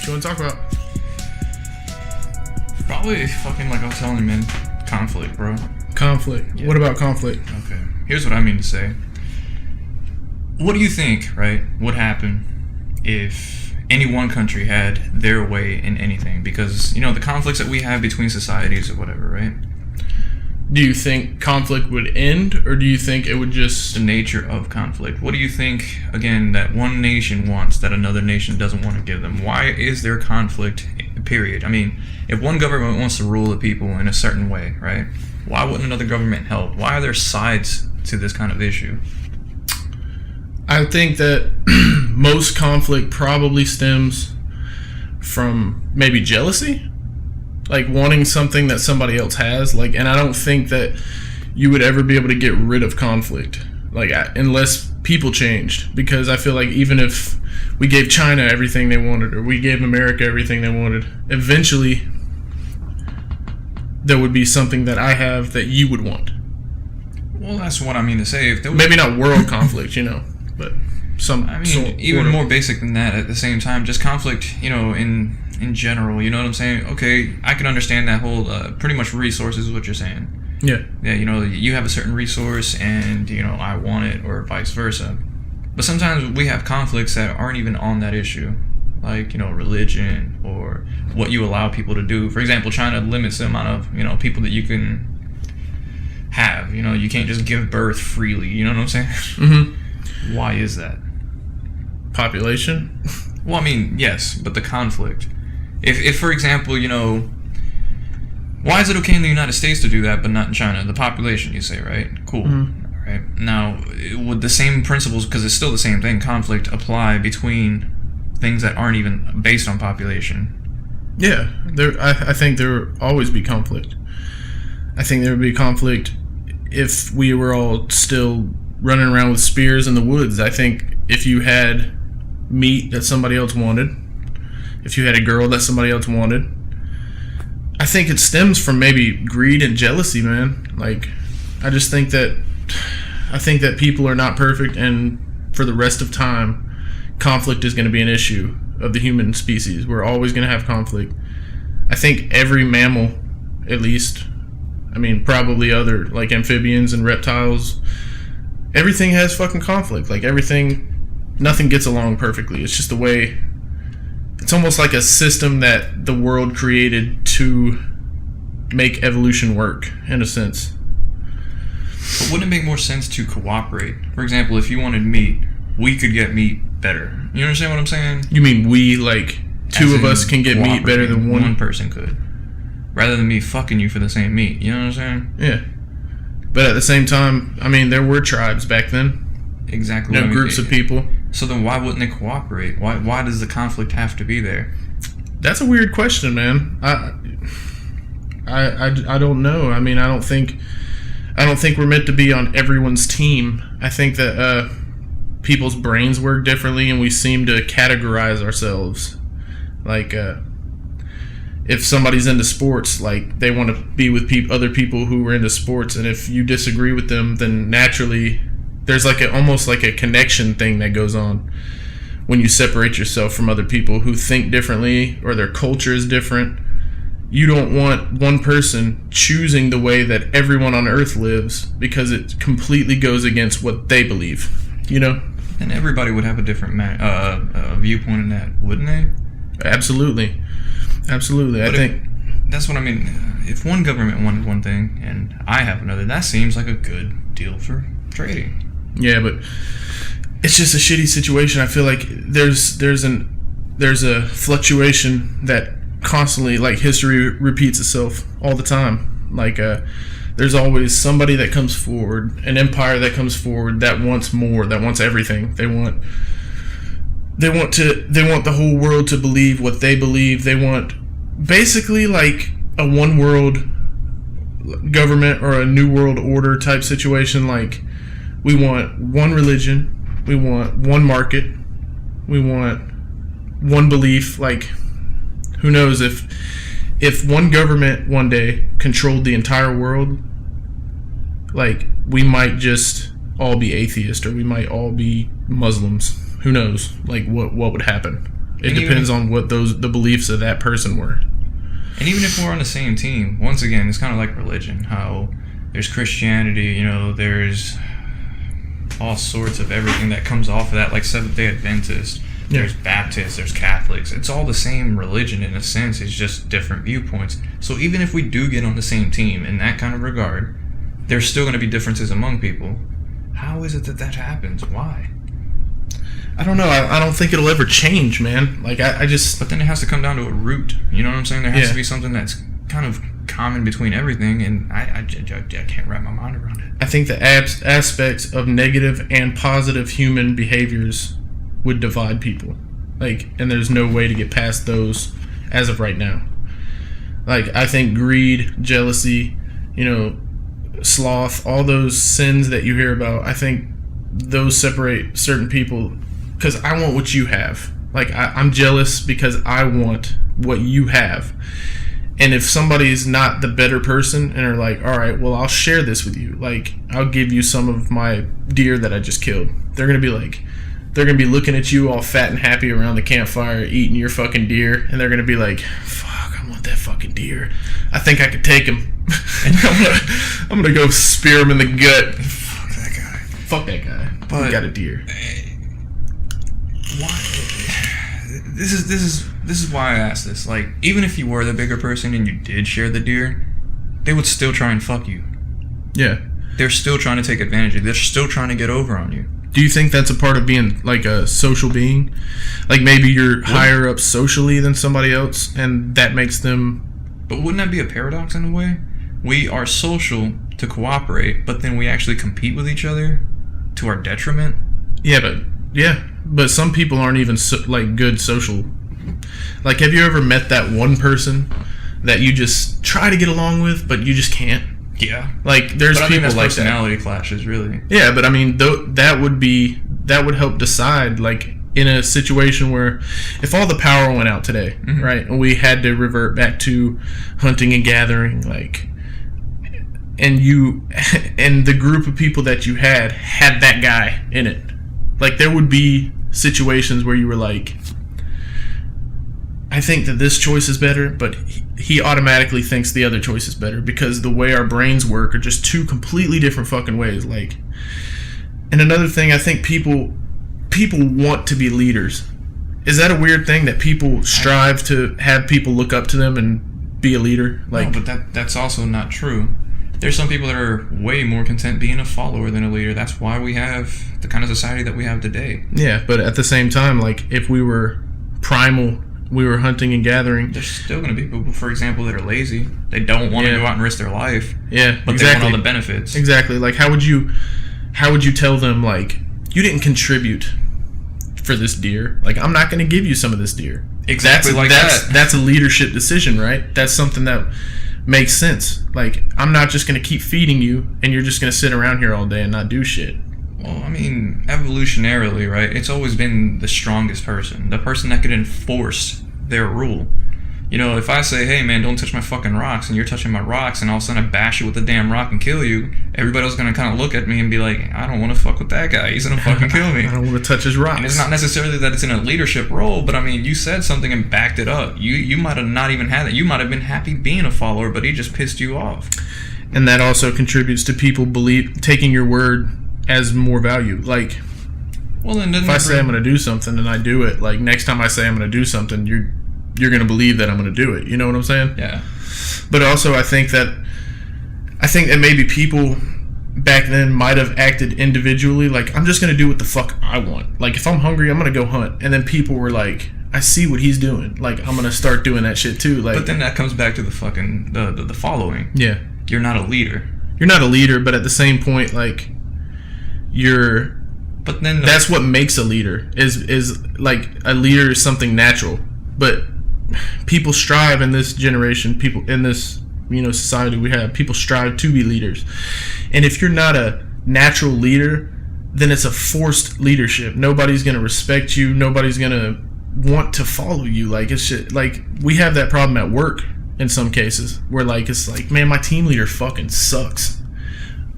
you want to talk about? Probably fucking like I was telling you, man. Conflict, bro. Conflict. Yeah. What about conflict? Okay. Here's what I mean to say. What do you think, right, would happen if any one country had their way in anything? Because, you know, the conflicts that we have between societies or whatever, right? Do you think conflict would end, or do you think it would just... The nature of conflict. What do you think, again, that one nation wants that another nation doesn't want to give them? Why is there conflict, period? I mean, if one government wants to rule the people in a certain way, right, why wouldn't another government help? Why are there sides to this kind of issue? I think that most conflict probably stems from maybe jealousy. Like wanting something that somebody else has, like, and I don't think that you would ever be able to get rid of conflict, like, unless people changed. Because I feel like even if we gave China everything they wanted, or we gave America everything they wanted, eventually there would be something that I have that you would want. Well, that's what I mean to say. If there was... Maybe not world conflict, you know, but some. I mean, even more basic than that. At the same time, just conflict, you know, in general, you know what I'm saying? Okay, I can understand that whole pretty much resources is what you're saying. Yeah, you know, you have a certain resource and, you know, I want it, or vice versa. But sometimes we have conflicts that aren't even on that issue, like, you know, religion or what you allow people to do. For example, China limits the amount of, you know, people that you can have. You know, you can't just give birth freely, you know what I'm saying? Mm-hmm. Why is that? Population? Well, I mean, yes, but the conflict. If, for example, you know, why is it okay in the United States to do that, but not in China? The population, you say, right? Cool. Mm-hmm. Right. Now, would the same principles, because it's still the same thing, conflict, apply between things that aren't even based on population? Yeah, I think there would always be conflict. I think there would be conflict if we were all still running around with spears in the woods. I think if you had meat that somebody else wanted, if you had a girl that somebody else wanted, I think it stems from maybe greed and jealousy, man. Like, I think that people are not perfect, and for the rest of time, conflict is going to be an issue of the human species. We're always going to have conflict. I think every mammal, at least, I mean, probably other, like amphibians and reptiles, everything has fucking conflict. Like, nothing gets along perfectly. It's just the way... It's almost like a system that the world created to make evolution work, in a sense. But wouldn't it make more sense to cooperate? For example, if you wanted meat, we could get meat better. You understand what I'm saying? You mean we, like, two of us can get meat better than one person could? Rather than me fucking you for the same meat. You know what I'm saying? Yeah. But at the same time, I mean, there were tribes back then. Exactly. No groups of people. So then why wouldn't they cooperate? Why does the conflict have to be there? That's a weird question, man. I don't know. I mean, I don't think we're meant to be on everyone's team. I think that people's brains work differently, and we seem to categorize ourselves. Like, if somebody's into sports, like, they want to be with other people who are into sports, and if you disagree with them, then naturally there's like almost like a connection thing that goes on when you separate yourself from other people who think differently or their culture is different. You don't want one person choosing the way that everyone on Earth lives, because it completely goes against what they believe, you know? And everybody would have a different viewpoint in that, wouldn't they? Absolutely. Absolutely. But I think... That's what I mean. If one government wanted one thing and I have another, that seems like a good deal for trading. Yeah, but it's just a shitty situation. I feel like there's a fluctuation that constantly, like, history repeats itself all the time. Like, there's always somebody that comes forward, an empire that comes forward that wants more, that wants everything. They want the whole world to believe what they believe. They want basically like a one world government or a new world order type situation. Like, we want one religion, we want one market, we want one belief. Like, who knows if one government one day controlled the entire world, like, we might just all be atheists, or we might all be Muslims. Who knows, like, what would happen? It depends on what the beliefs of that person were. And even if we're on the same team, once again, it's kind of like religion. How there's Christianity, you know, there's all sorts of everything that comes off of that, like Seventh-day Adventist. There's Baptists, there's Catholics. It's all the same religion in a sense. It's just different viewpoints. So even if we do get on the same team in that kind of regard, there's still going to be differences among people. How is it that happens? Why? I don't know. I don't think it'll ever change, man. Like, I just... But then it has to come down to a root. You know what I'm saying? There has to be something that's kind of common between everything, and I can't wrap my mind around it. I think the aspects of negative and positive human behaviors would divide people. Like, and there's no way to get past those as of right now. Like, I think greed, jealousy, you know, sloth, all those sins that you hear about, I think those separate certain people because I want what you have. Like, I'm jealous because I want what you have. And if somebody's not the better person and are like, all right, well, I'll share this with you. Like, I'll give you some of my deer that I just killed. They're going to be like, they're going to be looking at you all fat and happy around the campfire eating your fucking deer. And they're going to be like, fuck, I want that fucking deer. I think I could take him. And I'm gonna go spear him in the gut. Fuck that guy. Fuck that guy. But he got a deer. Why? This is why I asked this. Like, even if you were the bigger person and you did share the deer, they would still try and fuck you. Yeah. They're still trying to take advantage of you. They're still trying to get over on you. Do you think that's a part of being like a social being? Like, maybe you're higher up socially than somebody else, and that makes them... But wouldn't that be a paradox in a way? We are social to cooperate, but then we actually compete with each other to our detriment. Yeah, but some people aren't even like good social. Like, have you ever met that one person that you just try to get along with, but you just can't? Yeah. Like, there's people that's like personality clashes, really. Yeah, but I mean, that would help decide, like, in a situation where if all the power went out today, right, and we had to revert back to hunting and gathering, like, and you and the group of people that you had that guy in it, like, there would be situations where you were like, I think that this choice is better, but he automatically thinks the other choice is better because the way our brains work are just two completely different fucking ways. Like, and another thing, I think people want to be leaders. Is that a weird thing that people strive to have people look up to them and be a leader? Like, no, but that's also not true. There's some people that are way more content being a follower than a leader. That's why we have the kind of society that we have today. Yeah, but at the same time, like, if we were primal, we were hunting and gathering. There's still going to be people, for example, that are lazy. They don't want to go out and risk their life. Yeah, but they want all the benefits. Exactly. Like, how would you tell them, like, you didn't contribute for this deer? Like, I'm not going to give you some of this deer. Exactly. That's a leadership decision, right? That's something that makes sense. Like, I'm not just going to keep feeding you and you're just going to sit around here all day and not do shit. Well, I mean, evolutionarily, right, it's always been the strongest person, the person that could enforce their rule. You know, if I say, hey, man, don't touch my fucking rocks, and you're touching my rocks, and all of a sudden I bash you with a damn rock and kill you, everybody else is going to kind of look at me and be like, I don't want to fuck with that guy. He's going to fucking kill me. I don't want to touch his rocks. And it's not necessarily that it's in a leadership role, but I mean, you said something and backed it up. You might have not even had that. You might have been happy being a follower, but he just pissed you off. And that also contributes to people taking your word as more value. Like, well, then if I say I'm going to do something and I do it, like, next time I say I'm going to do something, you're going to believe that I'm going to do it. You know what I'm saying? Yeah. But also, I think that maybe people back then might have acted individually. Like, I'm just going to do what the fuck I want. Like, if I'm hungry, I'm going to go hunt. And then people were like, I see what he's doing. Like, I'm going to start doing that shit too. Like, but then that comes back to the fucking the following. Yeah. You're not a leader. You're not a leader, but at the same point, like, but then that's what makes a leader is like, a leader is something natural. But people strive in this generation, people in this, you know, society we have, people strive to be leaders. And if you're not a natural leader, then it's a forced leadership. Nobody's going to respect you. Nobody's going to want to follow you. Like, it's shit. Like, we have that problem at work in some cases where, like, it's like, man, my team leader fucking sucks.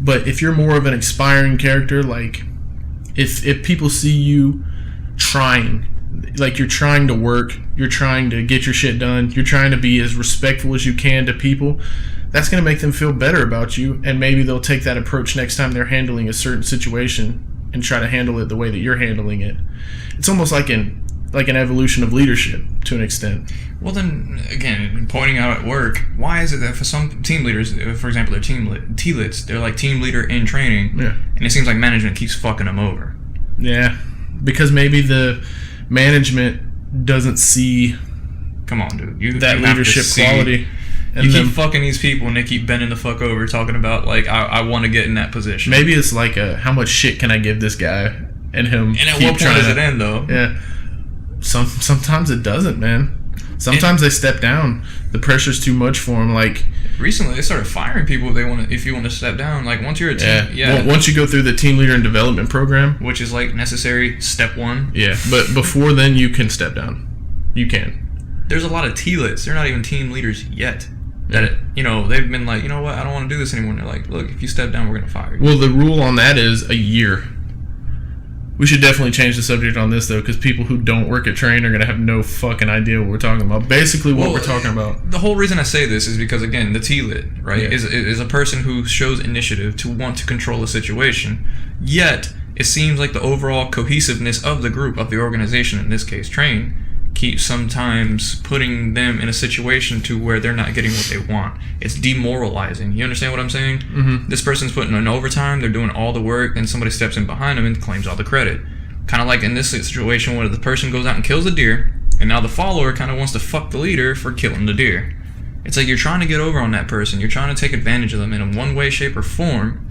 But if you're more of an inspiring character, like, if people see you trying, like you're trying to work, you're trying to get your shit done, you're trying to be as respectful as you can to people, that's going to make them feel better about you, and maybe they'll take that approach next time they're handling a certain situation and try to handle it the way that you're handling it. It's almost like an evolution of leadership to an extent. Well, then again, pointing out at work, why is it that for some team leaders, for example, they're T-lits, they're like team leader in training, and it seems like management keeps fucking them over? Yeah, because maybe the management doesn't see. Come on, dude. You leadership quality. And you keep fucking these people, and they keep bending the fuck over, talking about like, I want to get in that position. Maybe it's like how much shit can I give this guy, and him. And at what point does it end, though? Yeah. Sometimes it doesn't, man. Sometimes they step down. The pressure's too much for them. Like recently, they started firing people if you want to step down. Like once you're a team, once you go through the team leader and development program, which is like necessary step 1. Yeah, but before then, you can step down. You can. There's a lot of T-lits. They're not even team leaders yet. That they've been like, you know what? I don't want to do this anymore. And they're like, look, if you step down, we're gonna fire you. Well, the rule on that is a year. We should definitely change the subject on this, though, because people who don't work at Train are going to have no fucking idea what we're talking about. Basically, what we're talking about. The whole reason I say this is because, again, the T-lit, right, is a person who shows initiative to want to control a situation. Yet, it seems like the overall cohesiveness of the group, of the organization, in this case, Train, keeps sometimes putting them in a situation to where they're not getting what they want. It's demoralizing. You understand what I'm saying? Mm-hmm. This person's putting in overtime, they're doing all the work, and somebody steps in behind them and claims all the credit. Kind of like in this situation where the person goes out and kills a deer, and now the follower kind of wants to fuck the leader for killing the deer. It's like you're trying to get over on that person. You're trying to take advantage of them in one way, shape, or form.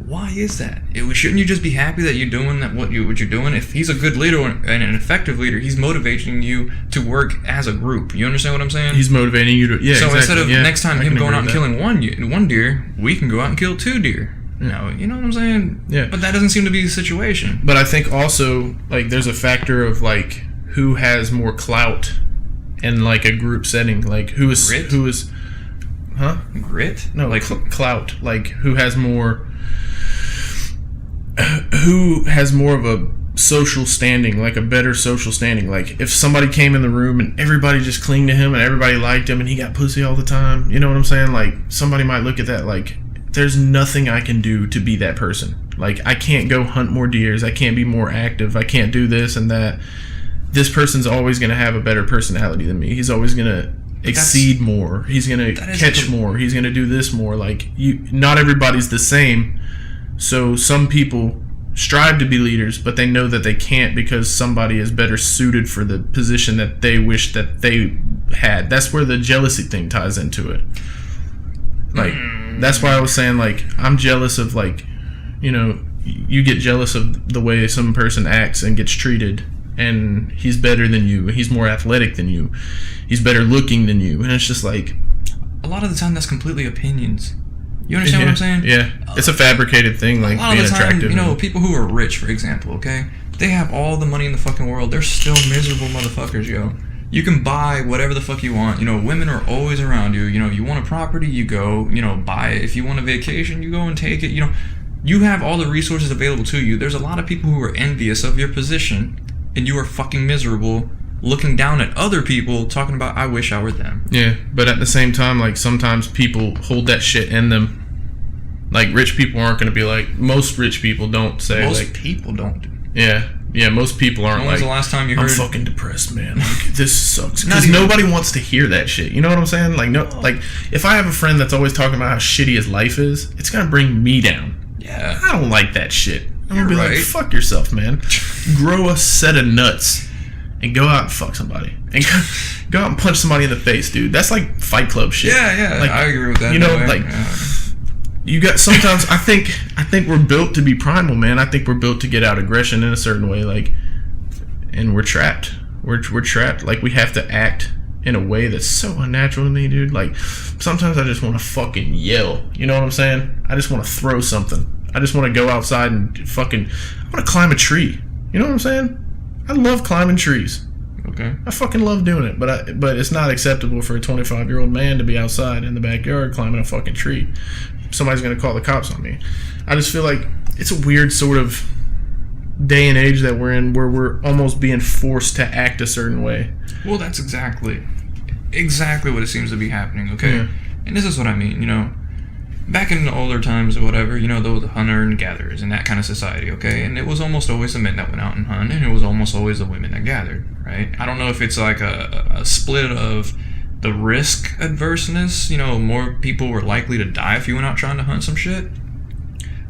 Why is that? Shouldn't you just be happy that you're doing what you're doing? If he's a good leader and an effective leader, he's motivating you to work as a group. You understand what I'm saying? He's motivating you to, So exactly. Instead of next time him going out and killing one deer, we can go out and kill 2 deer. No, you know what I'm saying? Yeah. But that doesn't seem to be the situation. But I think also, like, there's a factor of, like, who has more clout in, like, a group setting. Like, Grit? Huh? Grit? No, like, clout. Like, who has more of a social standing, like a better social standing. Like if somebody came in the room and everybody just clinged to him and everybody liked him and he got pussy all the time, you know what I'm saying? Like somebody might look at that like, there's nothing I can do to be that person. Like I can't go hunt more deers, I can't be more active, I can't do this and that. This person's always going to have a better personality than me. He's always going to exceed more. He's going to catch more. He's going to do this more. Like not everybody's the same. So some people strive to be leaders, but they know that they can't because somebody is better suited for the position that they wish that they had. That's where the jealousy thing ties into it. Like, that's why I was saying, like, I'm jealous of, like, you get jealous of the way some person acts and gets treated, and he's better than you, he's more athletic than you, he's better looking than you, and it's just like... A lot of the time, that's completely opinions. You understand what I'm saying? Yeah. It's a fabricated thing, like being attractive. People who are rich, for example, okay? They have all the money in the fucking world. They're still miserable motherfuckers, yo. You can buy whatever the fuck you want. Women are always around you. You want a property, you go, buy it. If you want a vacation, you go and take it. You have all the resources available to you. There's a lot of people who are envious of your position, and you are fucking miserable looking down at other people talking about, I wish I were them. Yeah, but at the same time, like, sometimes people hold that shit in them. Like, rich people aren't going to be like... Most rich people don't say, most people don't. Yeah, most people aren't like... When was the last time you heard... I'm fucking depressed, man. Like, this sucks. Because nobody wants to hear that shit. You know what I'm saying? Like, if I have a friend that's always talking about how shitty his life is, it's going to bring me down. Yeah. I don't like that shit. I'm going to be like, fuck yourself, man. Grow a set of nuts. And go out and fuck somebody. And go out and punch somebody in the face, dude. That's like Fight Club shit. Yeah, like, I agree with that. You got... Sometimes, I think we're built to be primal, man. I think we're built to get out aggression in a certain way, like... And we're trapped. We're trapped. Like, we have to act in a way that's so unnatural to me, dude. Like, sometimes I just want to fucking yell. You know what I'm saying? I just want to throw something. I just want to go outside and fucking... I want to climb a tree. You know what I'm saying? I love climbing trees. Okay. I fucking love doing it, but it's not acceptable for a 25-year-old man to be outside in the backyard climbing a fucking tree. Somebody's going to call the cops on me. I just feel like it's a weird sort of day and age that we're in, where we're almost being forced to act a certain way. Well, that's exactly what it seems to be happening, okay? Yeah. And this is what I mean, back in the older times or whatever, the hunter and gatherers and that kind of society, okay? And it was almost always the men that went out and hunted, and it was almost always the women that gathered, right? I don't know if it's like a split of the risk adverseness, more people were likely to die if you went out trying to hunt some shit.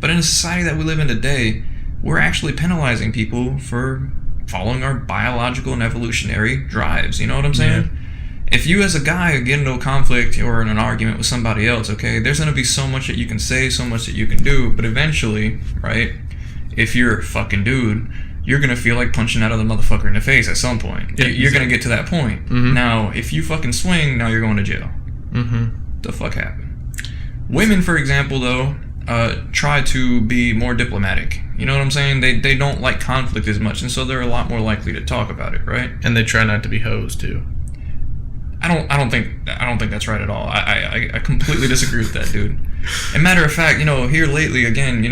But in the society that we live in today, we're actually penalizing people for following our biological and evolutionary drives, you know what I'm saying? Yeah. If you as a guy get into a conflict or in an argument with somebody else, okay, there's going to be so much that you can say, so much that you can do, but eventually, right, if you're a fucking dude, you're going to feel like punching out of the motherfucker in the face at some point. Yeah, you're going to get to that point. Mm-hmm. Now, if you fucking swing, now you're going to jail. Mm-hmm. The fuck happened? Women, for example, though, try to be more diplomatic. You know what I'm saying? They don't like conflict as much, and so they're a lot more likely to talk about it, right? And they try not to be hoes, too. I don't think that's right at all. I completely disagree with that, dude. And matter of fact, here lately again,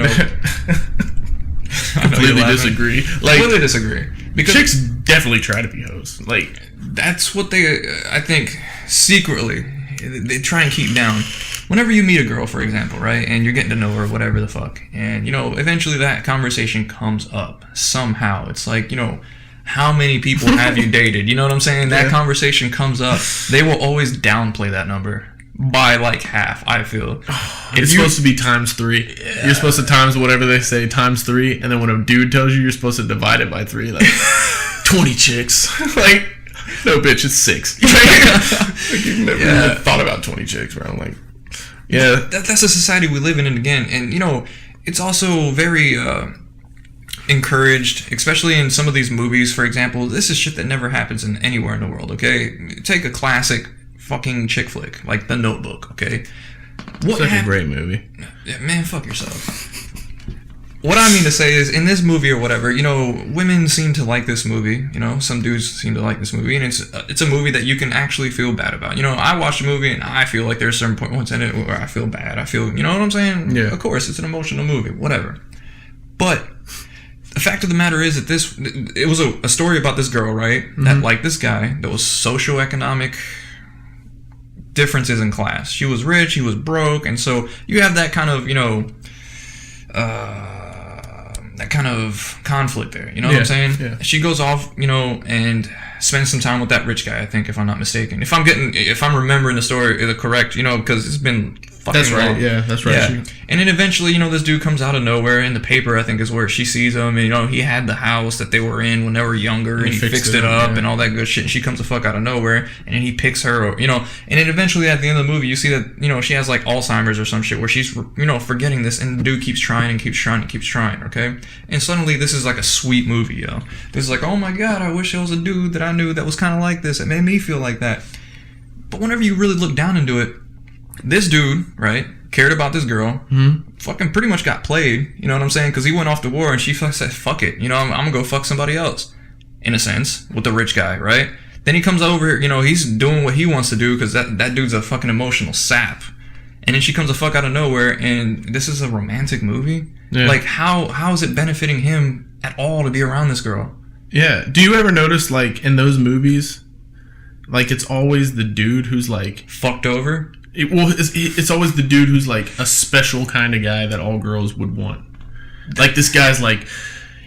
completely disagree. Completely disagree. Because chicks definitely try to be hoes. Like, that's what they, I think, secretly they try and keep down. Whenever you meet a girl, for example, right, and you're getting to know her, whatever the fuck, and eventually that conversation comes up somehow. It's like, how many people have you dated? You know what I'm saying? That conversation comes up. They will always downplay that number by like half, I feel. It's supposed to be times 3. Yeah. You're supposed to times whatever they say times 3, and then when a dude tells you, you're supposed to divide it by 3. Like 20 chicks. Like, no, bitch, it's 6. Like, you've never even thought about 20 chicks, bro. I'm like, yeah. That's the society we live in, and again, and it's also very encouraged, especially in some of these movies, for example. This is shit that never happens anywhere in the world, okay? Take a classic fucking chick flick, like The Notebook, okay? It's like a great movie. Yeah, man, fuck yourself. What I mean to say is, in this movie or whatever, women seem to like this movie, some dudes seem to like this movie, and it's a movie that you can actually feel bad about. I watched a movie and I feel like there's certain points in it where I feel bad. I feel, you know what I'm saying? Yeah. Of course, it's an emotional movie, whatever. But the fact of the matter is that it was a story about this girl, right? Mm-hmm. That liked this guy. There was socioeconomic differences in class. She was rich, he was broke, and so you have that kind of, that kind of conflict there. You know what I'm saying? Yeah. She goes off, and spends some time with that rich guy, I think, if I'm not mistaken. If I'm remembering the story correct, because it's been fucking that's right. long. Yeah, that's right. Yeah. And then eventually, this dude comes out of nowhere. In the paper, I think, is where she sees him. And, he had the house that they were in when they were younger, and he fixed it up and all that good shit. And she comes the fuck out of nowhere, and then he picks her, and then eventually at the end of the movie, you see that, she has like Alzheimer's or some shit where she's, forgetting this, and the dude keeps trying and keeps trying and keeps trying, okay? And suddenly, this is like a sweet movie, yo. This is like, oh my God, I wish there was a dude that I knew that was kind of like this. It made me feel like that. But whenever you really look down into it, this dude, right, cared about this girl, fucking pretty much got played, you know what I'm saying? Because he went off to war and she said, fuck it, I'm gonna go fuck somebody else, in a sense, with the rich guy, right? Then he comes over here, he's doing what he wants to do because that dude's a fucking emotional sap. And then she comes the fuck out of nowhere, and this is a romantic movie? Yeah. Like, how is it benefiting him at all to be around this girl? Yeah. Do you ever notice, like, in those movies, like, it's always the dude who's, like, fucked over? It's always the dude who's like a special kind of guy that all girls would want. Like, this guy's like,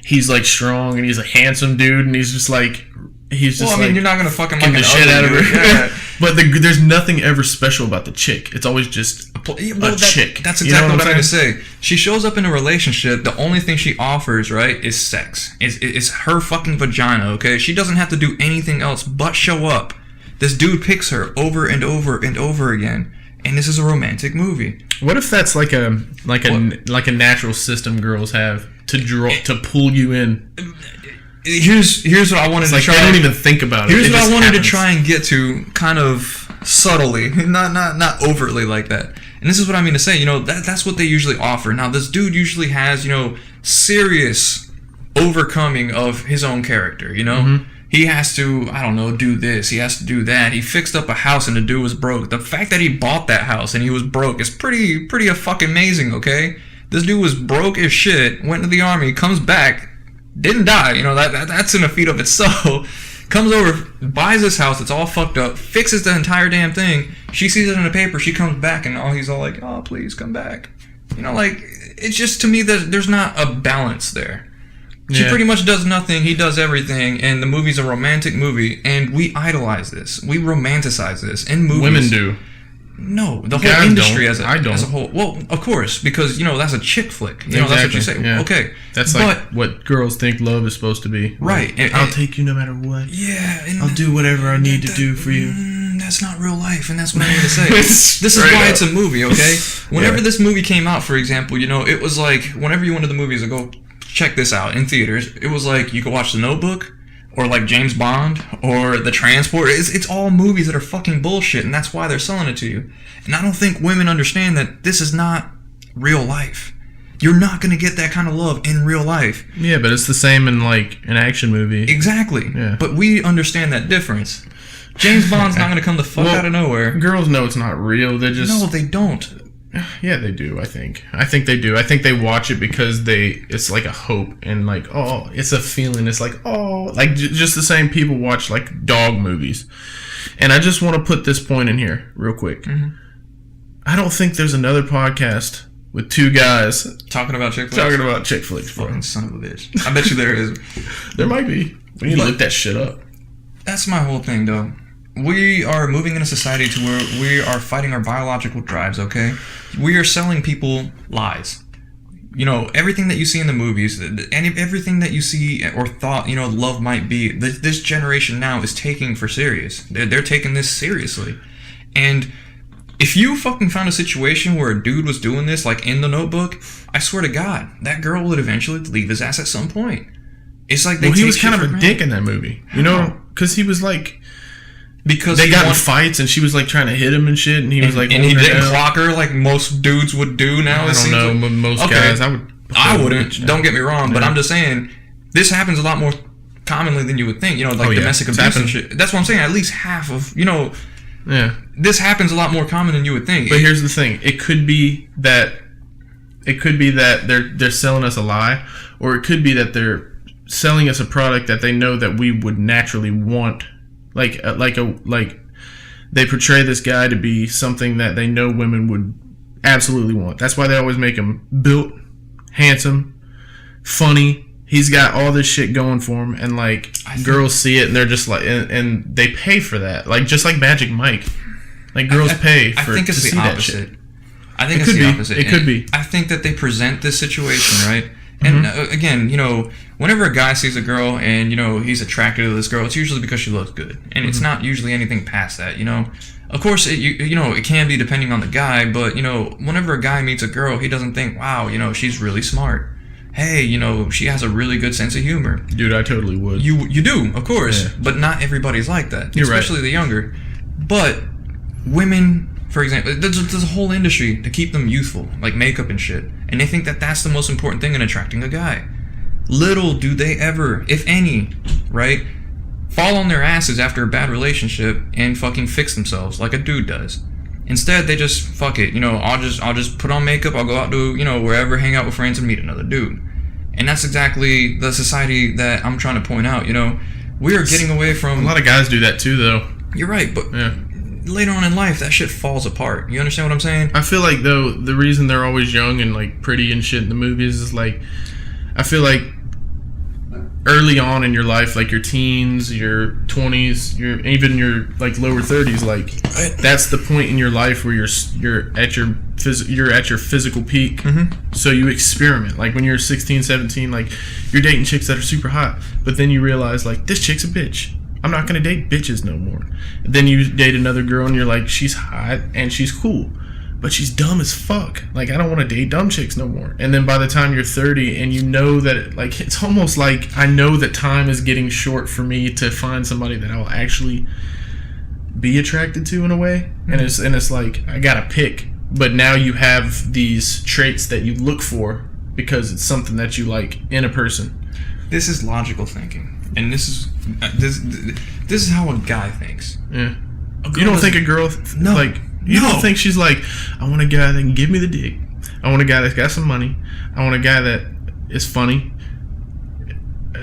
he's like strong and he's a handsome dude, and he's just like, you're not gonna fucking like the shit out of her. Yeah. But there's nothing ever special about the chick. It's always just a chick. That's exactly what I'm trying to say. She shows up in a relationship. The only thing she offers, right, is sex. It's her fucking vagina. Okay, she doesn't have to do anything else but show up. This dude picks her over and over and over again, and this is a romantic movie. What if that's like a natural system girls have to pull you in? Here's what I wanted to try. They don't even think about it. Here's what I wanted to try and get to, kind of subtly, not overtly like that. And this is what I mean to say. That's what they usually offer. Now, this dude usually has serious overcoming of his own character. Mm-hmm. He has to, I don't know, do this. He has to do that. He fixed up a house and the dude was broke. The fact that he bought that house and he was broke is pretty fucking amazing, okay? This dude was broke as shit, went to the army, comes back, didn't die. You know, that's in a feat of itself. Comes over, buys this house, it's all fucked up, fixes the entire damn thing. She sees it in the paper, she comes back, and he's all like, oh, please come back. You know, like, it's just, to me, that there's not a balance there. She pretty much does nothing, he does everything, and the movie's a romantic movie, and we idolize this. We romanticize this in movies. Women do. No, the whole industry as a whole. Well, of course, because, you know, that's a chick flick. You know, that's what you say. Yeah. Okay. That's like what girls think love is supposed to be. Right. Like, I'll take you no matter what. Yeah. I'll do whatever I need to do for you. That's not real life, and that's what I'm going to say. This is why it's a movie, okay? Whenever this movie came out, for example, you know, it was like, whenever you went to the movies, go check this out in theaters, it was like, you could watch The Notebook, or like James Bond, or The Transport. It's all movies that are fucking bullshit, and that's why they're selling it to you. And I don't think women understand that this is not real life. You're not going to get that kind of love in real life. Yeah, but it's the same in like an action movie. Exactly. Yeah. But we understand that difference. James Bond's not going to come the fuck out of nowhere. Girls know it's not real. They just... No, they don't. Yeah, they do, I think. I think they do. I think they watch it because it's like a hope and like, oh, it's a feeling. It's like, oh, like just the same people watch like dog movies. And I just want to put this point in here real quick. Mm-hmm. I don't think there's another podcast with two guys talking about chick flicks. Bro. Son of a bitch. I bet you there is. There might be. We need to look that shit up. That's my whole thing, though. We are moving in a society to where we are fighting our biological drives, okay? We are selling people lies. You know, everything that you see in the movies, everything that you see or thought, you know, love might be, this generation now is taking for serious. They're taking this seriously. And if you fucking found a situation where a dude was doing this, like in The Notebook, I swear to God, that girl would eventually leave his ass at some point. It's like he was kind of a dick in that movie. You know, because he was like... Because they got in fights and she was like trying to hit him and shit, and he was like, and he didn't clock her like most dudes would do now. I don't know, like, most guys. I wouldn't. Don't get me wrong, but I'm just saying this happens a lot more commonly than you would think. You know, like domestic abuse and shit. That's what I'm saying. At least half of this happens a lot more common than you would think. But here's the thing: it could be that they're selling us a lie, or it could be that they're selling us a product that they know that we would naturally want. Like they portray this guy to be something that they know women would absolutely want. That's why they always make him built, handsome, funny. He's got all this shit going for him, and like girls see it and they're just like, and they pay for that. Like just like Magic Mike, like girls pay for. I think it's the opposite. I think it's the opposite. It could be. I think that they present this situation right. And again, you know, whenever a guy sees a girl and, you know, he's attracted to this girl, it's usually because she looks good. And it's not usually anything past that, you know. Of course, you know, it can be depending on the guy, but, you know, whenever a guy meets a girl, he doesn't think, wow, you know, she's really smart. Hey, you know, she has a really good sense of humor. Dude, I totally would. You do, of course. Yeah. But not everybody's like that. You're especially right. The younger. But women... For example, there's a whole industry to keep them youthful, like makeup and shit. And they think that that's the most important thing in attracting a guy. Little do they ever, if any, right, fall on their asses after a bad relationship and fucking fix themselves like a dude does. Instead, they just, fuck it, you know, I'll just put on makeup, I'll go out to, you know, wherever, hang out with friends and meet another dude. And that's exactly the society that I'm trying to point out, you know. We are getting away from... A lot of guys do that too, though. You're right, but... Yeah. Later on in life, that shit falls apart. You understand what I'm saying? I feel like, though, the reason they're always young and, like, pretty and shit in the movies is, like, I feel like early on in your life, like, your teens, your 20s, even your, like, lower 30s, like, that's the point in your life where you're at your physical peak. Mm-hmm. So you experiment. Like, when you're 16, 17, like, you're dating chicks that are super hot, but then you realize, like, this chick's a bitch. I'm not going to date bitches no more. Then you date another girl and you're like, she's hot and she's cool, but she's dumb as fuck. Like, I don't want to date dumb chicks no more. And then by the time you're 30 and you know that, like, it's almost like I know that time is getting short for me to find somebody that I'll actually be attracted to in a way. Mm-hmm. And it's like, I got to pick. But now you have these traits that you look for because it's something that you like in a person. This is logical thinking. And this is how a guy thinks. Yeah. You don't think a girl... No. Like, you don't think she's like, I want a guy that can give me the dick. I want a guy that's got some money. I want a guy that is funny.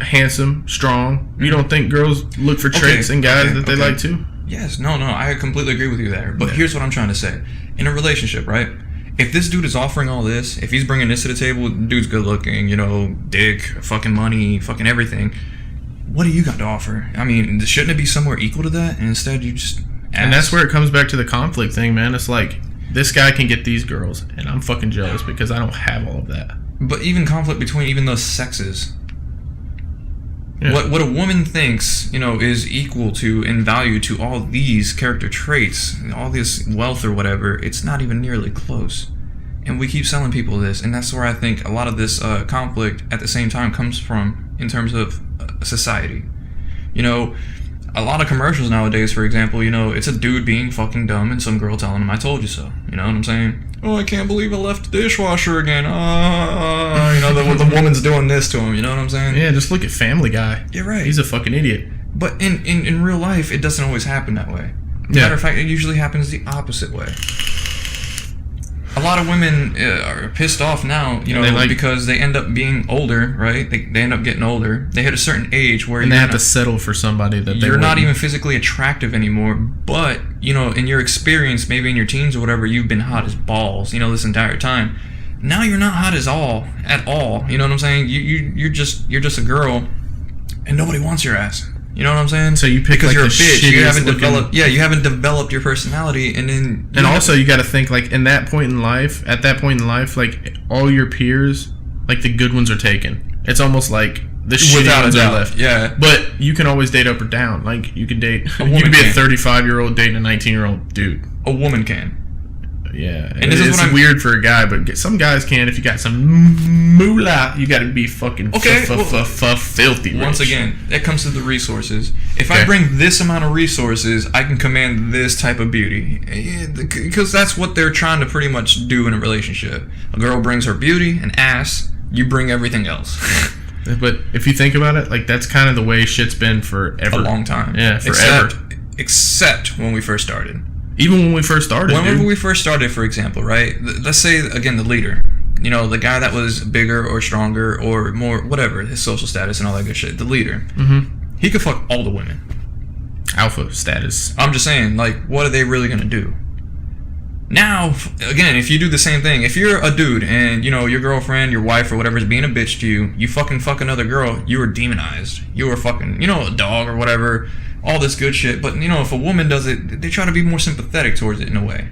handsome, strong. You don't think girls look for traits in guys that they like too? Yes, no, I completely agree with you there. But here's what I'm trying to say. In a relationship, right? If this dude is offering all this, if he's bringing this to the table, dude's good looking, you know, dick, fucking money, fucking everything, what do you got to offer? I mean, shouldn't it be somewhere equal to that? And instead you just ask. And that's where it comes back to the conflict thing, man. It's like, this guy can get these girls, and I'm fucking jealous because I don't have all of that. But even conflict between even those sexes. Yeah. What a woman thinks, you know, is equal to in value to all these character traits, all this wealth or whatever, it's not even nearly close. And we keep selling people this, and that's where I think a lot of this conflict at the same time comes from in terms of society. You know, a lot of commercials nowadays, for example, you know, it's a dude being fucking dumb and some girl telling him, I told you so. You know what I'm saying? Oh, I can't believe I left the dishwasher again. You know, the woman's doing this to him. You know what I'm saying? Yeah, just look at Family Guy. You're right. He's a fucking idiot. But in real life, it doesn't always happen that way. Matter of fact, it usually happens the opposite way. A lot of women are pissed off now, you know, because they end up being older, right? They end up getting older. They hit a certain age where they have to settle for somebody that you're not even physically attractive anymore. But, you know, in your experience, maybe in your teens or whatever, you've been hot as balls, you know, this entire time. Now you're not hot at all. You know what I'm saying? You're just a girl, and nobody wants your ass. You know what I'm saying? So you pick because like you're a the bitch. You haven't developed. Yeah, you haven't developed your personality, and then. And also, you got to think like at that point in life, like all your peers, like the good ones are taken. It's almost like the shitty ones are left. Yeah. But you can always date up or down. Like you can date. You can be a 35-year-old dating a 19-year-old dude. A woman can. Yeah, and it's weird for a guy, but some guys can. If you got some moolah, you got to be fucking filthy rich. Once again, it comes to the resources. If I bring this amount of resources, I can command this type of beauty. Because that's what they're trying to pretty much do in a relationship. A girl brings her beauty and ass, you bring everything else. But if you think about it, like that's kind of the way shit's been forever. A long time. Yeah, forever. Except when we first started. Even when we first started, Whenever we first started, for example, right? Let's say, again, the leader. You know, the guy that was bigger or stronger or more, whatever, his social status and all that good shit. The leader. Mm-hmm. He could fuck all the women. Alpha status. I'm just saying, like, what are they really going to do? Now, again, if you do the same thing, if you're a dude and, you know, your girlfriend, your wife, or whatever is being a bitch to you, you fuck another girl, you are demonized. You are fucking, you know, a dog or whatever. All this good shit, but you know, if a woman does it, they try to be more sympathetic towards it in a way.